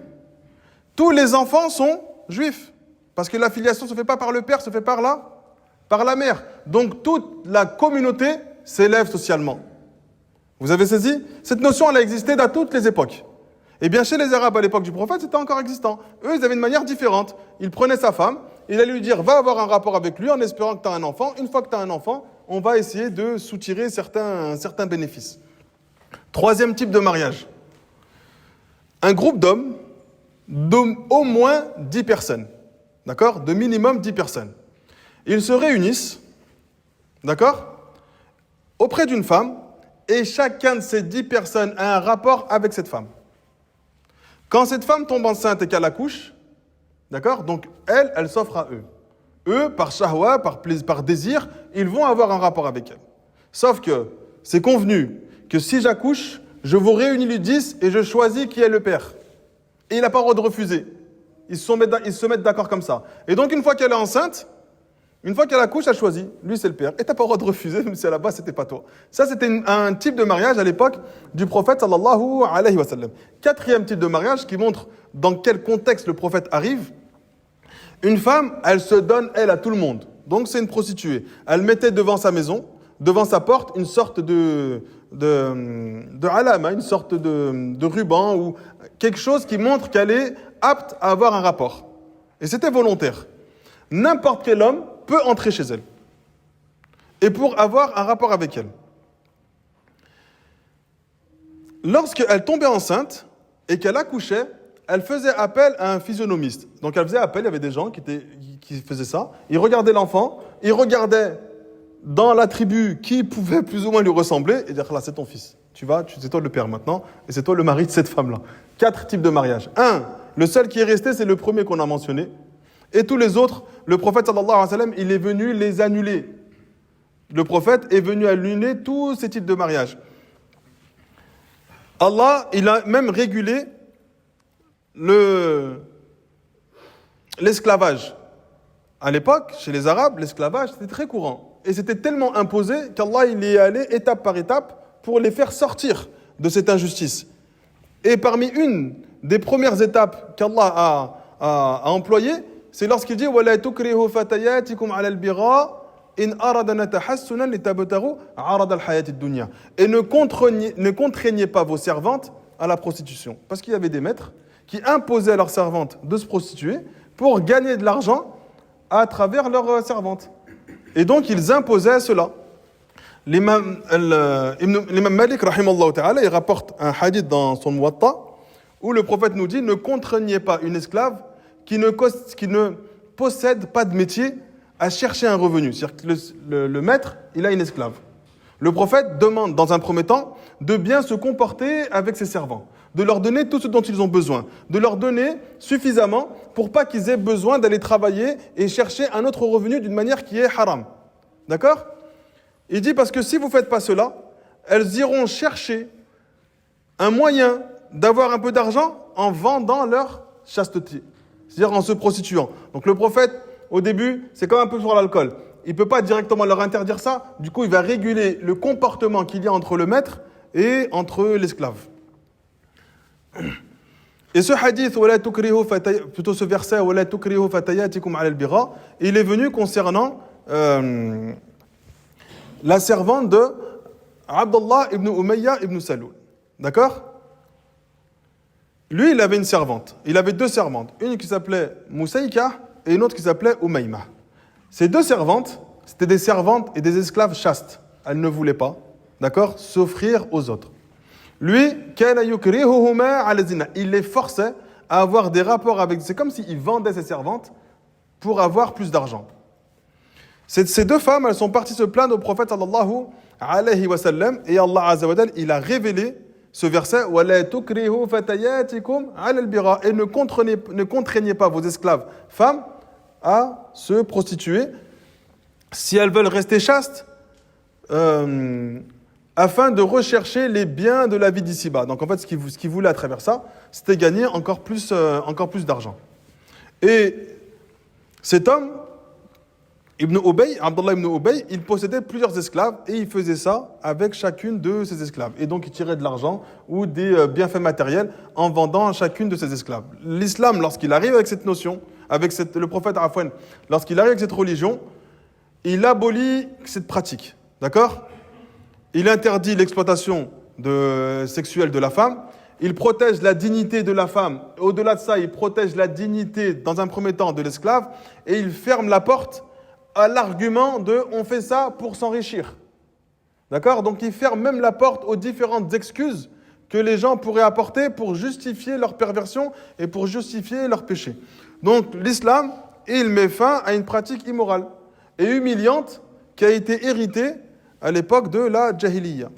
Speaker 1: tous les enfants sont juifs. Parce que l'affiliation ne se fait pas par le père, se fait par la mère. Donc toute la communauté s'élève socialement. Vous avez saisi ? Cette notion, elle a existé dans toutes les époques. Eh bien, chez les Arabes à l'époque du prophète, c'était encore existant. Eux, ils avaient une manière différente. Ils prenaient sa femme, il allait lui dire, va avoir un rapport avec lui en espérant que tu as un enfant. Une fois que tu as un enfant, on va essayer de soutirer certains bénéfices. Troisième type de mariage. Un groupe d'hommes d'au moins 10 personnes. D'accord? De minimum 10 personnes. Ils se réunissent, d'accord? Auprès d'une femme, et chacun de ces 10 personnes a un rapport avec cette femme. Quand cette femme tombe enceinte et qu'elle accouche, d'accord? Donc elle s'offre à eux. Eux, par shahwa, par désir, ils vont avoir un rapport avec elle. Sauf que c'est convenu que si j'accouche, je vous réunis les 10 et je choisis qui est le père. Et il n'a pas le droit de refuser. Ils se mettent d'accord comme ça. Et donc une fois qu'elle est enceinte, une fois qu'elle accouche, elle choisit. Lui, c'est le père. Et tu n'as pas le droit de refuser, même si à la base, ce n'était pas toi. Ça, c'était un type de mariage à l'époque du prophète sallallahu alayhi wa sallam. Quatrième type de mariage qui montre dans quel contexte le prophète arrive. Une femme, elle se donne, elle, à tout le monde. Donc, c'est une prostituée. Elle mettait devant sa maison, devant sa porte, une sorte de alama, une sorte de ruban ou quelque chose qui montre qu'elle est apte à avoir un rapport. Et c'était volontaire. N'importe quel homme peut entrer chez elle et pour avoir un rapport avec elle. Lorsqu'elle tombait enceinte et qu'elle accouchait, elle faisait appel à un physionomiste. Donc elle faisait appel, il y avait des gens qui faisaient ça. Ils regardaient l'enfant, ils regardaient dans la tribu qui pouvait plus ou moins lui ressembler et dire là c'est ton fils. C'est toi le père maintenant et c'est toi le mari de cette femme-là. 4 types de mariage. Le seul qui est resté, c'est le premier qu'on a mentionné. Et tous les autres, le prophète sallallahu alayhi wa sallam, il est venu les annuler. Le prophète est venu annuler tous ces types de mariage. Allah, il a même régulé l'esclavage. À l'époque, chez les Arabes, l'esclavage, c'était très courant. Et c'était tellement imposé qu'Allah, il y est allé étape par étape pour les faire sortir de cette injustice. Et parmi une des premières étapes qu'Allah a employées, c'est lorsqu'il dit وَلَا تُكْرِهُ فَتَيَاتِكُمْ عَلَى الْبِغَاءِ إِنْ أَرَدْنَا تَحَسُّنًا لِتَبْتَغُوا عَرَضَ الْحَيَاةِ الدُّنْيَا. Et ne contraignez pas vos servantes à la prostitution. Parce qu'il y avait des maîtres qui imposaient à leurs servantes de se prostituer pour gagner de l'argent à travers leurs servantes. Et donc ils imposaient cela. L'imam Malik, rahimallahu ta'ala, il rapporte un hadith dans son Muwatta où le prophète nous dit ne contraignez pas une esclave qui ne possède pas de métier à chercher un revenu. C'est-à-dire que le maître, il a une esclave. Le prophète demande dans un premier temps de bien se comporter avec ses servants, de leur donner tout ce dont ils ont besoin, de leur donner suffisamment pour pas qu'ils aient besoin d'aller travailler et chercher un autre revenu d'une manière qui est haram. D'accord ? Il dit parce que si vous ne faites pas cela, elles iront chercher un moyen d'avoir un peu d'argent en vendant leur chasteté, c'est-à-dire en se prostituant. Donc le prophète, au début, c'est comme un peu sur l'alcool. Il ne peut pas directement leur interdire ça. Du coup, il va réguler le comportement qu'il y a entre le maître et entre l'esclave. Et ce hadith, plutôt ce verset, il est venu concernant la servante de Abdullah ibn Umayya ibn Saloul. D'accord ? Lui, il avait une servante. Il avait 2 servantes. Une qui s'appelait Moussaïka et une autre qui s'appelait Umayma. Ces 2 servantes, c'était des servantes et des esclaves chastes. Elles ne voulaient pas, d'accord, s'offrir aux autres. Lui, il les forçait à avoir des rapports avec... C'est comme s'il vendait ses servantes pour avoir plus d'argent. Ces 2 femmes, elles sont parties se plaindre au prophète sallallahu alayhi wa sallam et Allah azza wa jal, il a révélé ce verset وَلَا تُكْرِهُ فَتَيَاتِكُمْ عَلَى الْبِغَاءِ et ne contraignez pas vos esclaves femmes à se prostituer si elles veulent rester chastes afin de rechercher les biens de la vie d'ici-bas. Donc en fait, ce qu'il voulait à travers ça, c'était gagner encore plus d'argent. Et cet homme, Abdullah ibn Ubay, il possédait plusieurs esclaves et il faisait ça avec chacune de ses esclaves. Et donc il tirait de l'argent ou des bienfaits matériels en vendant chacune de ses esclaves. L'islam, lorsqu'il arrive avec cette notion, le prophète Afwan, lorsqu'il arrive avec cette religion, il abolit cette pratique. D'accord ? Il interdit l'exploitation sexuelle de la femme il protège la dignité de la femme. Au-delà de ça, il protège la dignité, dans un premier temps, de l'esclave. Et il ferme la porte à l'argument de « on fait ça pour s'enrichir ». D'accord? Donc il ferme même la porte aux différentes excuses que les gens pourraient apporter pour justifier leur perversion et pour justifier leur péché. Donc l'islam, il met fin à une pratique immorale et humiliante qui a été héritée à l'époque de la Jahiliya.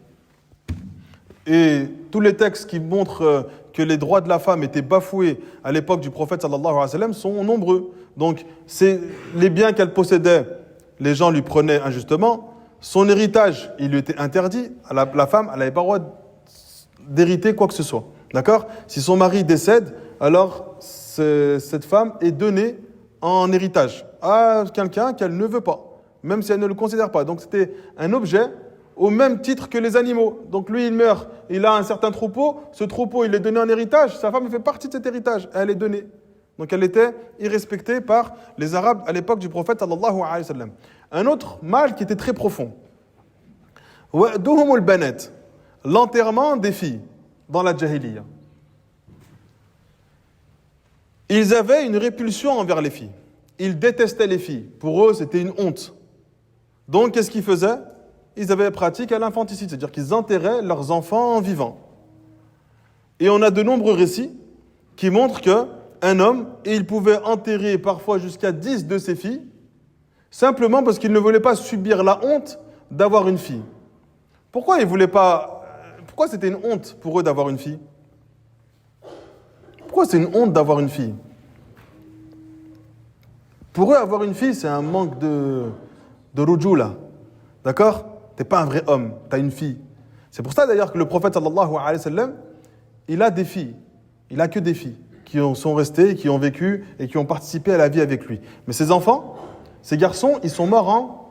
Speaker 1: Et tous les textes qui montrent que les droits de la femme étaient bafoués à l'époque du prophète sallallahu alayhi wa sallam sont nombreux. Donc, c'est les biens qu'elle possédait, les gens lui prenaient injustement. Son héritage, il lui était interdit. La femme, elle n'avait pas le droit d'hériter quoi que ce soit. D'accord? Si son mari décède, alors cette femme est donnée en héritage à quelqu'un qu'elle ne veut pas, même si elle ne le considère pas. Donc, c'était un objet au même titre que les animaux. Donc lui, il meurt, il a un certain troupeau, ce troupeau, il est donné en héritage, sa femme fait partie de cet héritage, elle est donnée. Donc elle était irrespectée par les Arabes à l'époque du prophète sallallahu alayhi wa sallam. Un autre mal qui était très profond, wa'duhumul banat, l'enterrement des filles dans la Jahiliya. Ils avaient une répulsion envers les filles. Ils détestaient les filles. Pour eux, c'était une honte. Donc, qu'est-ce qu'ils faisaient? Ils avaient pratique à l'infanticide, c'est-à-dire qu'ils enterraient leurs enfants vivants. Et on a de nombreux récits qui montrent qu'un homme, il pouvait enterrer parfois jusqu'à 10 de ses filles, simplement parce qu'il ne voulait pas subir la honte d'avoir une fille. Pourquoi ils voulaient pas... Pourquoi c'était une honte pour eux d'avoir une fille? Pourquoi c'est une honte d'avoir une fille? Pour eux, avoir une fille, c'est un manque de rujula. D'accord? T'es pas un vrai homme, t'as une fille. C'est pour ça d'ailleurs que le prophète sallallahu alayhi wa sallam, il a des filles. Il a que des filles qui sont restées, qui ont vécu et qui ont participé à la vie avec lui. Mais ses enfants, ces garçons, ils sont morts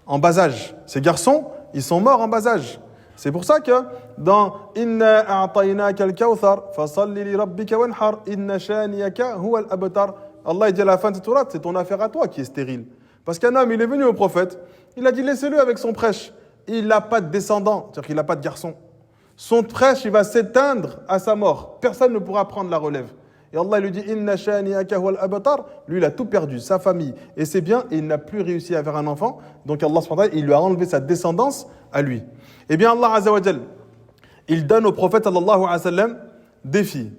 Speaker 1: en bas âge. Ces garçons, ils sont morts en bas âge. C'est pour ça que dans Inna a'tainaka al-kawthar fasalli li rabbika wanhar inna shaniyaka huwa al-abtar. Allah dit à la fin de cette sourate, c'est ton affaire à toi qui est stérile. Parce qu'un homme, il est venu au prophète, il a dit laissez-le avec son prêche. Il n'a pas de descendant, c'est-à-dire qu'il n'a pas de garçon. Son prêche, il va s'éteindre à sa mort. Personne ne pourra prendre la relève. Et Allah lui dit Inna shani'aka huwal abtar. Lui, il a tout perdu, sa famille et ses biens, et il n'a plus réussi à faire un enfant. Donc Allah subhanahu wa ta'ala, il lui a enlevé sa descendance à lui. Eh bien, Allah azza wa jal, il donne au prophète sallallahu alayhi wa sallam des filles.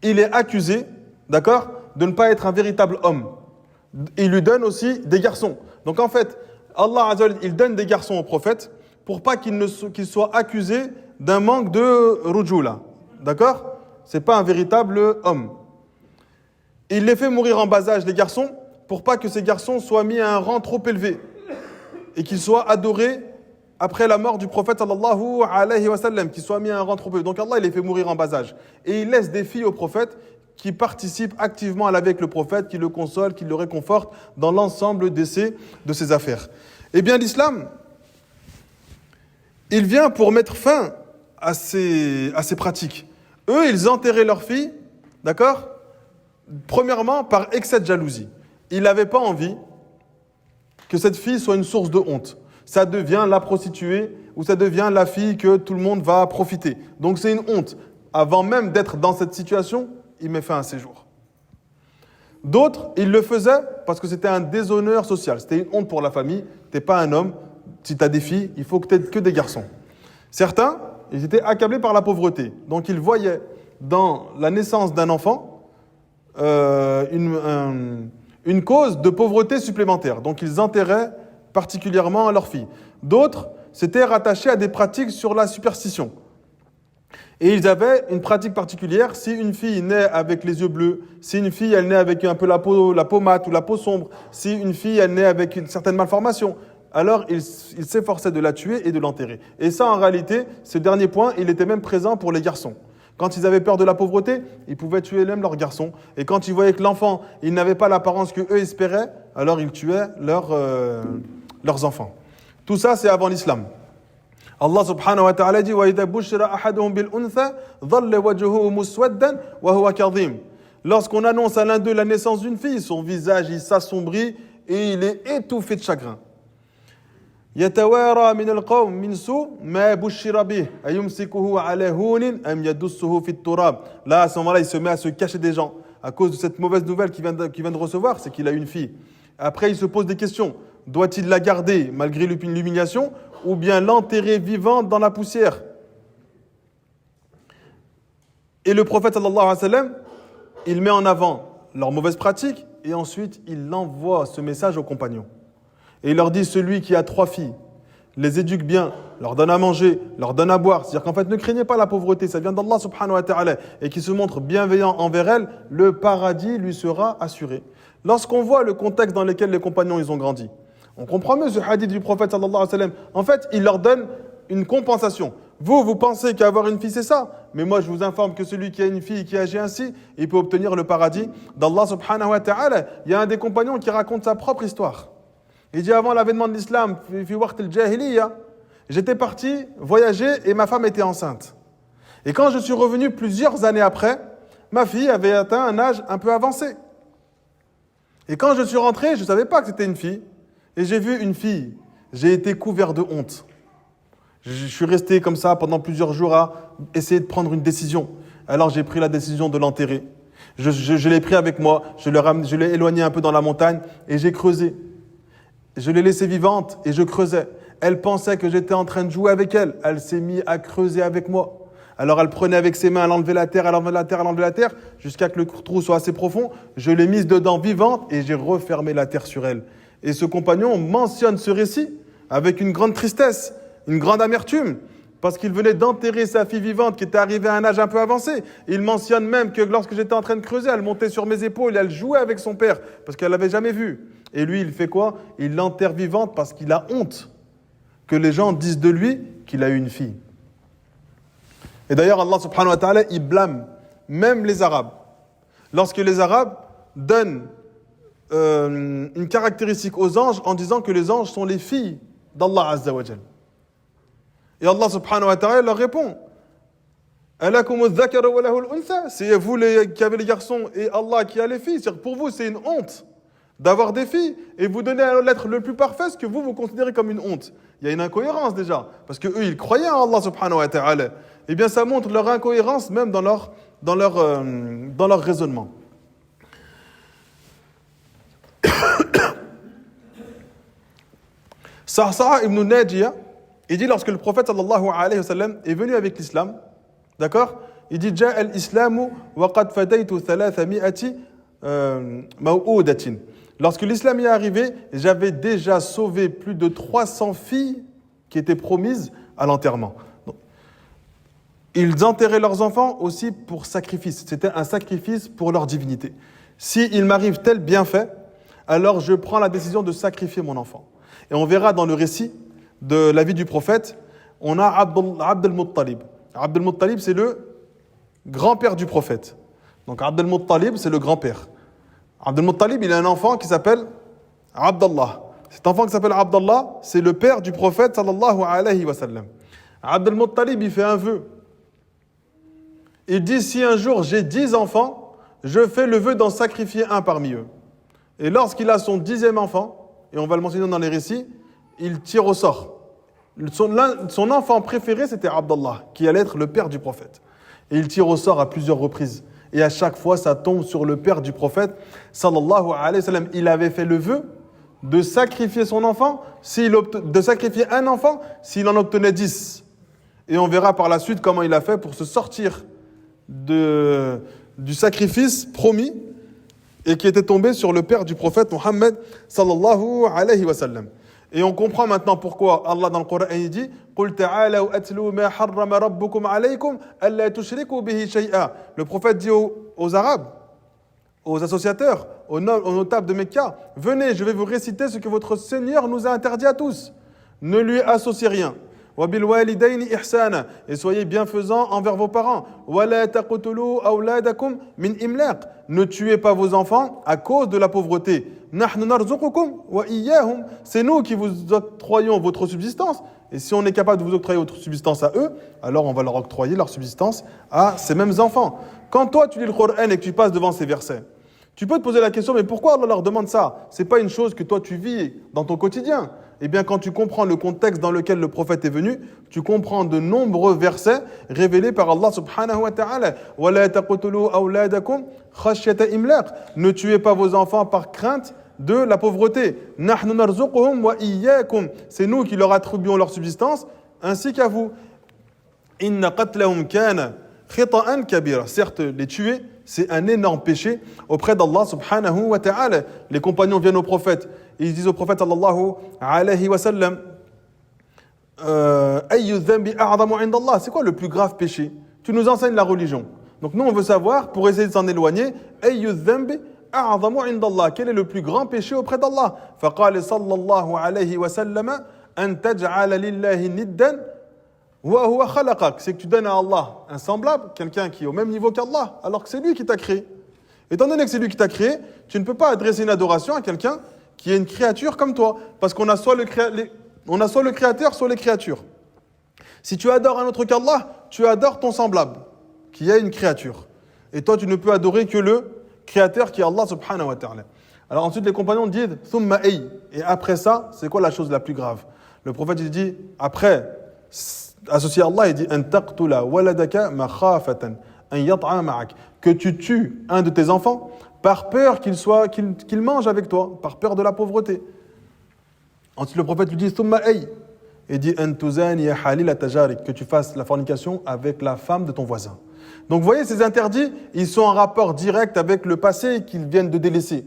Speaker 1: Il est accusé, d'accord, de ne pas être un véritable homme. Il lui donne aussi des garçons. Donc en fait, Allah azza wa jal, il donne des garçons au prophète pour pas qu'il soit accusé d'un manque de rujula. D'accord? C'est pas un véritable homme. Il les fait mourir en bas âge, les garçons, pour pas que ces garçons soient mis à un rang trop élevé et qu'ils soient adorés après la mort du prophète sallallahu alayhi wa sallam, qu'ils soient mis à un rang trop élevé. Donc Allah, il les fait mourir en bas âge. Et il laisse des filles au prophète qui participent activement à la vie avec le prophète, qui le consolent, qui le réconfortent dans l'ensemble de ses affaires. Eh bien, l'islam, il vient pour mettre fin à ces pratiques. Eux, ils enterraient leurs filles, d'accord? Premièrement, par excès de jalousie. Ils n'avaient pas envie que cette fille soit une source de honte. Ça devient la prostituée ou ça devient la fille que tout le monde va profiter. Donc c'est une honte. Avant même d'être dans cette situation, il met fin à ses jours. D'autres, ils le faisaient parce que c'était un déshonneur social. C'était une honte pour la famille. Tu n'es pas un homme. Si tu as des filles, il faut que tu aies que des garçons. Certains, ils étaient accablés par la pauvreté. Donc ils voyaient dans la naissance d'un enfant une cause de pauvreté supplémentaire. Donc ils enterraient particulièrement leurs filles. D'autres s'étaient rattachés à des pratiques sur la superstition. Et ils avaient une pratique particulière. Si une fille naît avec les yeux bleus, si une fille elle naît avec un peu la peau mate ou la peau sombre, si une fille elle naît avec une certaine malformation, alors ils s'efforçaient de la tuer et de l'enterrer. Et ça, en réalité, ce dernier point, il était même présent pour les garçons. Quand ils avaient peur de la pauvreté, ils pouvaient tuer même leurs garçons. Et quand ils voyaient que l'enfant, il n'avait pas l'apparence qu'eux espéraient, alors ils tuaient leurs enfants. Tout ça, c'est avant l'islam. Allah subhanahu wa ta'ala dit وَإِذَا بُشِّرَ أَحَدُهُمْ بِالْأُنْثَى ظَلَّ وَجْهُهُ مُسْوَدًّا وَهُوَ كَظِيمٌ. Lorsqu'on annonce à l'un d'eux la naissance d'une fille, son visage il s'assombrit et il est étouffé de chagrin. Et lorsqu'on annonce à l'un d'eux la naissance d'une fille, son visage il s'assombrit et il est étouffé de chagrin. يتوارى من القوم من سوء ما بشر به أيمسكه على هون أم يدسه في التراب. Là, à ce moment-là, il se met à se cacher des gens à cause de cette mauvaise nouvelle qu'il vient de recevoir, c'est qu'il a une fille. Après, il se pose des questions. Doit-il la garder malgré l'humiliation ou bien l'enterrer vivante dans la poussière? Et le prophète sallallahu alayhi wa sallam, il met en avant leurs mauvaises pratiques et ensuite il envoie ce message aux compagnons. Et il leur dit, celui qui a 3 filles, les éduque bien, leur donne à manger, leur donne à boire. C'est-à-dire qu'en fait, ne craignez pas la pauvreté, ça vient d'Allah subhanahu wa ta'ala. Et qui se montre bienveillant envers elles, le paradis lui sera assuré. Lorsqu'on voit le contexte dans lequel les compagnons ils ont grandi, on comprend mieux ce hadith du prophète sallallahu alayhi wa sallam. En fait, il leur donne une compensation. Vous pensez qu'avoir une fille c'est ça, mais moi je vous informe que celui qui a une fille qui agit ainsi, il peut obtenir le paradis d'Allah subhanahu wa ta'ala. Il y a un des compagnons qui raconte sa propre histoire. Il dit, avant l'avènement de l'islam, j'étais parti voyager et ma femme était enceinte. Et quand je suis revenu plusieurs années après, ma fille avait atteint un âge un peu avancé. Et quand je suis rentré, je ne savais pas que c'était une fille. Et j'ai vu une fille. J'ai été couvert de honte. Je suis resté comme ça pendant plusieurs jours à essayer de prendre une décision. Alors j'ai pris la décision de l'enterrer. Je l'ai pris avec moi, je l'ai éloigné un peu dans la montagne et j'ai creusé. Je l'ai laissée vivante et je creusais. Elle pensait que j'étais en train de jouer avec elle. Elle s'est mise à creuser avec moi. Alors elle prenait avec ses mains, elle enlevait la terre, elle enlevait la terre, elle enlevait la terre, jusqu'à que le trou soit assez profond. Je l'ai mise dedans vivante et j'ai refermé la terre sur elle. Et ce compagnon mentionne ce récit avec une grande tristesse, une grande amertume, parce qu'il venait d'enterrer sa fille vivante qui était arrivée à un âge un peu avancé. Il mentionne même que lorsque j'étais en train de creuser, elle montait sur mes épaules et elle jouait avec son père, parce qu'elle l'avait jamais vu. Et lui, il fait quoi? Il l'enterre vivante parce qu'il a honte que les gens disent de lui qu'il a eu une fille. Et d'ailleurs, Allah subhanahu wa ta'ala, il blâme même les Arabes. Lorsque les Arabes donnent une caractéristique aux anges en disant que les anges sont les filles d'Allah azza wa jal. Et Allah subhanahu wa ta'ala leur répond, c'est vous qui avez les garçons et Allah qui a les filles. C'est-à-dire pour vous, c'est une honte d'avoir des filles et vous donnez à l'être le plus parfait ce que vous considérez comme une honte. Il y a une incohérence déjà, parce que eux ils croyaient en Allah subhanahu wa ta'ala. Eh bien ça montre leur incohérence même dans leur raisonnement. Sa'sa'a ibn Najiyah, il dit lorsque le prophète sallallahu alayhi wa sallam est venu avec l'islam, d'accord, il dit Ja'a al-islamu wa qad fadaytu 300 maw'udatin. Lorsque l'islam y est arrivé, j'avais déjà sauvé plus de 300 filles qui étaient promises à l'enterrement. Donc, ils enterraient leurs enfants aussi pour sacrifice. C'était un sacrifice pour leur divinité. S'il m'arrive tel bienfait, alors je prends la décision de sacrifier mon enfant. Et on verra dans le récit de la vie du prophète, on a Abd al-Muttalib. Abd al-Muttalib, c'est le grand-père du prophète. Donc Abd al-Muttalib, c'est le grand-père. Abd al-Muttalib, il a un enfant qui s'appelle Abdallah. Cet enfant qui s'appelle Abdallah, c'est le père du prophète sallallahu alayhi wa sallam. Abd al-Muttalib, il fait un vœu. Il dit, si un jour j'ai 10 enfants, je fais le vœu d'en sacrifier un parmi eux. Et lorsqu'il a son 10e enfant, et on va le mentionner dans les récits, il tire au sort. Son enfant préféré, c'était Abdallah, qui allait être le père du prophète. Et il tire au sort à plusieurs reprises. Et à chaque fois, ça tombe sur le père du prophète, sallallahu alayhi wa sallam. Il avait fait le vœu de sacrifier son enfant, de sacrifier un enfant, s'il en obtenait 10. Et on verra par la suite comment il a fait pour se sortir du sacrifice promis et qui était tombé sur le père du prophète Mohammed, sallallahu alayhi wa sallam. Et on comprend maintenant pourquoi Allah dans le Coran il dit قُلْ تَعَالَوْا أَتْلُوا مَا حَرَّمَ رَبُّكُمْ عَلَيْكُمْ أَلَّا تُشْرِكُوا بِهِ شَيْئًا. Le prophète dit aux Arabes, aux associateurs, aux notables de Mecca, venez, je vais vous réciter ce que votre Seigneur nous a interdit à tous. Ne lui associez rien. وَبِالْوَالِدَيْنِ إِحْسَانًا. Et soyez bienfaisants envers vos parents. وَلَا تَقْتُلُوا أَوْلَادَكُمْ مِنْ إِمْلَاقٍ. Ne tuez pas vos enfants à cause de la pauvreté. نَحْنُ نَرْزُقُكُمْ وَإِيَّاهُمْ. C'est nous qui vous octroyons votre subsistance. Et si on est capable de vous octroyer votre subsistance à eux, alors on va leur octroyer leur subsistance à ces mêmes enfants. Quand toi tu lis le Coran et que tu passes devant ces versets, tu peux te poser la question, mais pourquoi Allah leur demande ça? C'est pas une chose que toi tu vis dans ton quotidien. Eh bien, quand tu comprends le contexte dans lequel le prophète est venu, tu comprends de nombreux versets révélés par Allah subhanahu wa ta'ala. وَلَا تَقْتُلُوا أَوْلَادَكُمْ خَشْيَةَ إِمْلَاقٍ. Ne tuez pas vos enfants par crainte de la pauvreté. نَحْنُ نَرْزُقُهُمْ وَإِيَّاكُمْ. C'est nous qui leur attribuons leur subsistance, ainsi qu'à vous. إِنَّ قَتْلَهُمْ كَانَ خِطَأً كَبِيرًا. Certes, les tuer, c'est un énorme péché auprès d'Allah subhanahu wa ta'ala. Les compagnons viennent au prophète et ils disent au prophète sallallahu alayhi wa sallam Ayyu dhanbi a'zamu 'inda Allah. C'est quoi le plus grave péché? Tu nous enseignes la religion. Donc nous on veut savoir, pour essayer de s'en éloigner, Ayyu dhanbi a'zamu 'inda Allah. Quel est le plus grand péché auprès d'Allah? Faqala sallallahu alayhi wa sallam an taj'ala lillahi niddan wa huwa khalaqak. C'est que tu donnes à Allah un semblable, quelqu'un qui est au même niveau qu'Allah, alors que c'est lui qui t'a créé. Étant donné que c'est lui qui t'a créé, tu ne peux pas adresser une adoration à quelqu'un qui est une créature comme toi, parce qu'on a soit le créateur, soit les créatures. Si tu adores un autre qu'Allah, tu adores ton semblable, qui est une créature. Et toi, tu ne peux adorer que le créateur qui est Allah subhanahu wa ta'ala. Alors ensuite, les compagnons disent « Thumma ay ». Et après ça, c'est quoi la chose la plus grave? Le prophète, il dit, après, associé à Allah, il dit « An taqtula waladaka makhafatan an yat'a ma'ak ». Que tu tues un de tes enfants par peur qu'il mange avec toi, par peur de la pauvreté. Ensuite, le prophète lui dit « Thumma ay ». Et dit « An tuzani halila tajarik », que tu fasses la fornication avec la femme de ton voisin. Donc vous voyez, ces interdits, ils sont en rapport direct avec le passé qu'ils viennent de délaisser.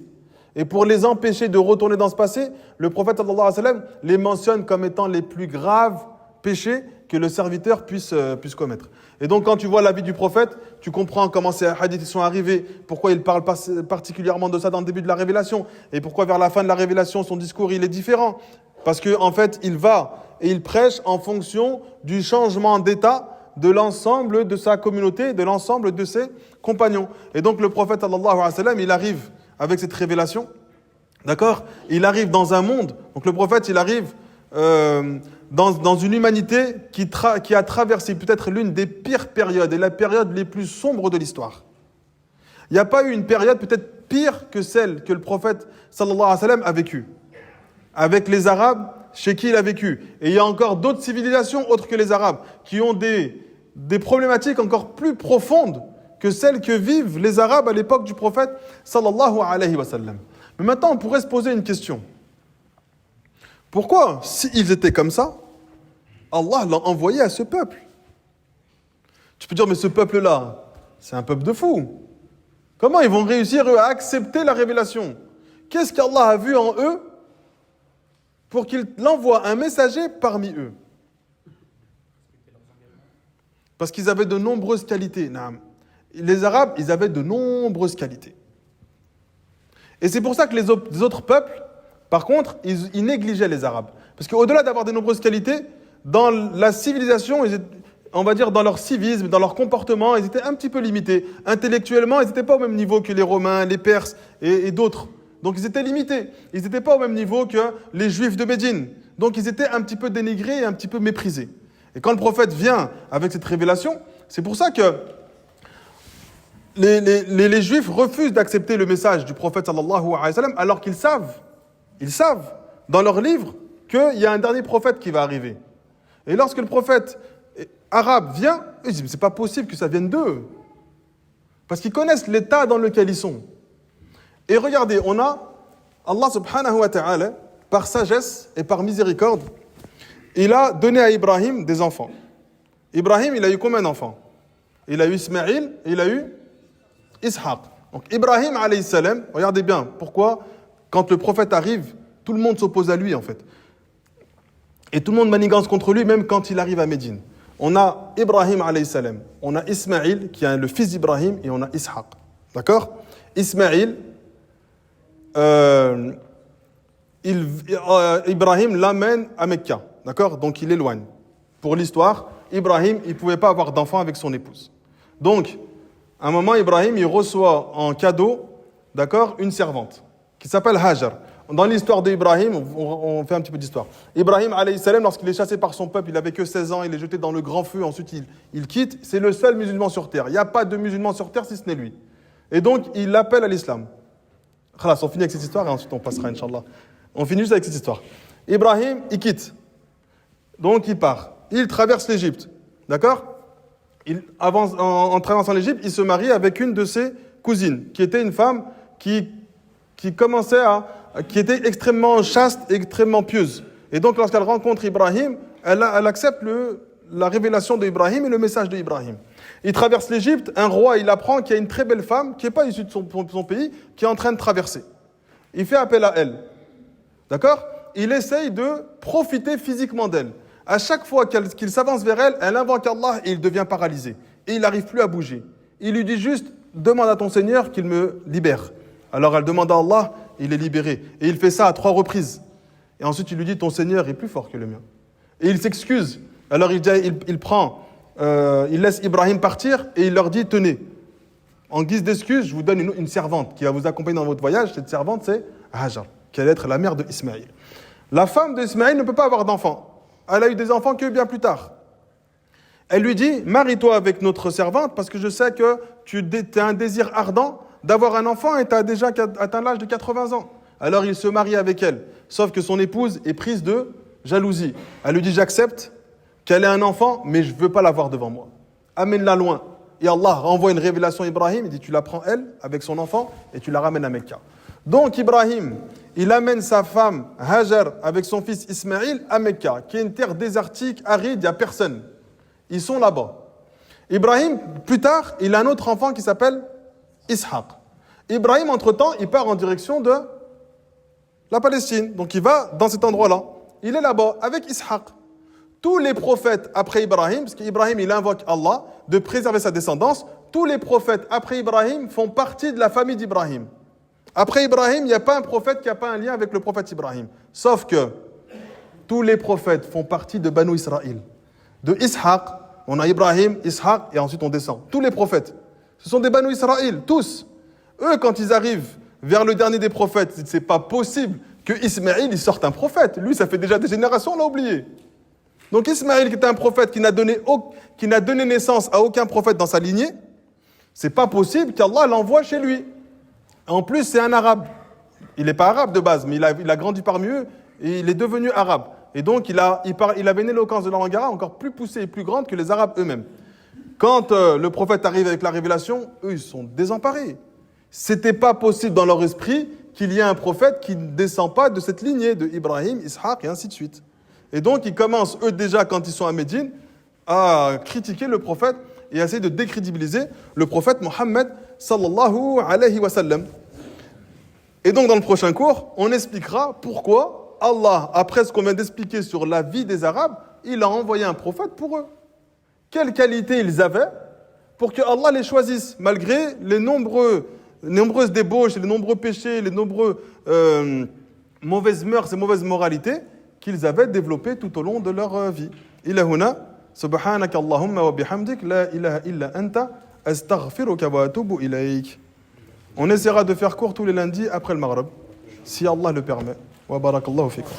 Speaker 1: Et pour les empêcher de retourner dans ce passé, le prophète sallallahu alayhi wa sallam les mentionne comme étant les plus graves péchés que le serviteur puisse commettre. Et donc quand tu vois la vie du prophète, tu comprends comment ces hadiths sont arrivés, pourquoi il parle particulièrement de ça dans le début de la révélation, et pourquoi vers la fin de la révélation, son discours il est différent. Parce qu'en fait, il va et il prêche en fonction du changement d'état de l'ensemble de sa communauté, de l'ensemble de ses compagnons. Et donc le prophète sallallahu alayhi wa sallam, il arrive avec cette révélation, d'accord? Il arrive dans un monde, donc le prophète il arrive dans une humanité qui a traversé peut-être l'une des pires périodes et la période les plus sombres de l'histoire. Il n'y a pas eu une période peut-être pire que celle que le prophète sallallahu alayhi wa sallam a vécue. Avec les Arabes, chez qui il a vécu. Et il y a encore d'autres civilisations autres que les Arabes qui ont des problématiques encore plus profondes que celles que vivent les Arabes à l'époque du prophète sallallahu alayhi wa sallam. Mais maintenant, on pourrait se poser une question. Pourquoi, s'ils étaient comme ça, Allah l'a envoyé à ce peuple? Tu peux dire, mais ce peuple-là, c'est un peuple de fous. Comment ils vont réussir, eux, à accepter la révélation? Qu'est-ce qu'Allah a vu en eux pour qu'il envoie un messager parmi eux? Parce qu'ils avaient de nombreuses qualités. Les Arabes, ils avaient de nombreuses qualités. Et c'est pour ça que les autres peuples, par contre, ils négligeaient les Arabes. Parce qu'au-delà d'avoir de nombreuses qualités, dans la civilisation, on va dire dans leur civisme, dans leur comportement, ils étaient un petit peu limités. Intellectuellement, ils n'étaient pas au même niveau que les Romains, les Perses et d'autres. Donc ils étaient limités. Ils n'étaient pas au même niveau que les Juifs de Médine. Donc ils étaient un petit peu dénigrés et un petit peu méprisés. Et quand le prophète vient avec cette révélation, c'est pour ça que les Juifs refusent d'accepter le message du prophète sallallahu alayhi wa sallam, alors qu'ils savent dans leur livre qu'il y a un dernier prophète qui va arriver. Et lorsque le prophète arabe vient, ils disent, c'est pas possible que ça vienne d'eux. Parce qu'ils connaissent l'état dans lequel ils sont. Et regardez, on a Allah subhanahu wa ta'ala, par sagesse et par miséricorde, il a donné à Ibrahim des enfants. Ibrahim, il a eu combien d'enfants? Il a eu Ismaïl et il a eu Ishaq. Donc Ibrahim alayhi salam, regardez bien, pourquoi quand le prophète arrive, tout le monde s'oppose à lui en fait. Et tout le monde manigance contre lui, même quand il arrive à Médine. On a Ibrahim alayhi salam, on a Ismaïl qui est le fils d'Ibrahim et on a Ishaq. D'accord? Ismaïl, Ibrahim l'amène à Mecca. D'accord? Donc il l'éloigne. Pour l'histoire, Ibrahim, il ne pouvait pas avoir d'enfant avec son épouse. Donc, à un moment, Ibrahim, il reçoit en cadeau, d'accord, une servante qui s'appelle Hajar. Dans l'histoire d'Ibrahim, on fait un petit peu d'histoire. Ibrahim, alayhi salam, lorsqu'il est chassé par son peuple, il n'avait que 16 ans, il est jeté dans le grand feu, ensuite il quitte. C'est le seul musulman sur terre. Il n'y a pas de musulman sur terre si ce n'est lui. Et donc, il l'appelle à l'islam. Khalas, on finit avec cette histoire et ensuite on passera, Inch'Allah. On finit juste avec cette histoire. Ibrahim, il quitte. Donc il part. Il traverse l'Égypte. D'accord? Il avance, en traversant l'Égypte, il se marie avec une de ses cousines, qui était une femme qui était extrêmement chaste, extrêmement pieuse. Et donc lorsqu'elle rencontre Ibrahim, elle accepte la révélation d'Ibrahim et le message d'Ibrahim. Il traverse l'Égypte, un roi, il apprend qu'il y a une très belle femme qui n'est pas issue de son pays, qui est en train de traverser. Il fait appel à elle. D'accord? Il essaye de profiter physiquement d'elle. À chaque fois qu'il s'avance vers elle, elle invoque Allah et il devient paralysé. Et il n'arrive plus à bouger. Il lui dit juste, demande à ton Seigneur qu'il me libère. Alors elle demande à Allah, il est libéré. Et il fait ça à 3 reprises. Et ensuite il lui dit, ton Seigneur est plus fort que le mien. Et il s'excuse. Alors il laisse Ibrahim partir et il leur dit, tenez, en guise d'excuse, je vous donne une servante qui va vous accompagner dans votre voyage. Cette servante, c'est Hajar, qui allait être la mère d'Ismaïl. La femme d'Ismaïl ne peut pas avoir d'enfants. Elle a eu des enfants que bien plus tard. Elle lui dit, marie-toi avec notre servante parce que je sais que tu as un désir ardent d'avoir un enfant et tu as déjà atteint l'âge de 80 ans. Alors il se marie avec elle. Sauf que son épouse est prise de jalousie. Elle lui dit, j'accepte qu'elle ait un enfant, mais je ne veux pas l'avoir devant moi. Amène-la loin. Et Allah renvoie une révélation à Ibrahim. Il dit, tu la prends elle avec son enfant et tu la ramènes à Mecca. Donc Ibrahim, il amène sa femme Hajar avec son fils Ismaïl à Mecca, qui est une terre désertique, aride, il n'y a personne. Ils sont là-bas. Ibrahim, plus tard, il a un autre enfant qui s'appelle Ishaq. Ibrahim, entre-temps, il part en direction de la Palestine. Donc il va dans cet endroit-là. Il est là-bas avec Ishaq. Tous les prophètes après Ibrahim, parce qu'Ibrahim, il invoque Allah de préserver sa descendance, tous les prophètes après Ibrahim font partie de la famille d'Ibrahim. Après Ibrahim, il n'y a pas un prophète qui n'a pas un lien avec le prophète Ibrahim. Sauf que tous les prophètes font partie de Banu Israël. De Ishaq, on a Ibrahim, Ishaq, et ensuite on descend. Tous les prophètes. Ce sont des Banu Israël, tous. Eux, quand ils arrivent vers le dernier des prophètes, c'est pas possible que Ismaïl il sorte un prophète. Lui, ça fait déjà des générations, on l'a oublié. Donc Ismaïl, qui était un prophète qui n'a donné naissance à aucun prophète dans sa lignée, c'est pas possible qu'Allah l'envoie chez lui. En plus, c'est un arabe. Il n'est pas arabe de base, mais il a grandi parmi eux et il est devenu arabe. Et donc, il avait une éloquence de la langue arabe encore plus poussée et plus grande que les Arabes eux-mêmes. Quand le prophète arrive avec la révélation, eux, ils sont désemparés. C'était pas possible dans leur esprit qu'il y ait un prophète qui ne descend pas de cette lignée de Ibrahim, Ishaq et ainsi de suite. Et donc, ils commencent, eux déjà, quand ils sont à Médine, à critiquer le prophète et à essayer de décrédibiliser le prophète Mohammed sallallahu alayhi wa sallam. Et donc, dans le prochain cours, on expliquera pourquoi Allah, après ce qu'on vient d'expliquer sur la vie des Arabes, il a envoyé un prophète pour eux. Quelles qualités ils avaient pour que Allah les choisisse, malgré les nombreuses débauches, les nombreux péchés, les nombreuses mauvaises mœurs et mauvaises moralités qu'ils avaient développées tout au long de leur vie. Ilahuna, subhanaka Allahumma wa bihamdik, la ilaha illa anta, astaghfiruka wa atubu ilayk. On essaiera de faire court tous les lundis après le Maghreb, si Allah le permet. Wa barakallahu fikum.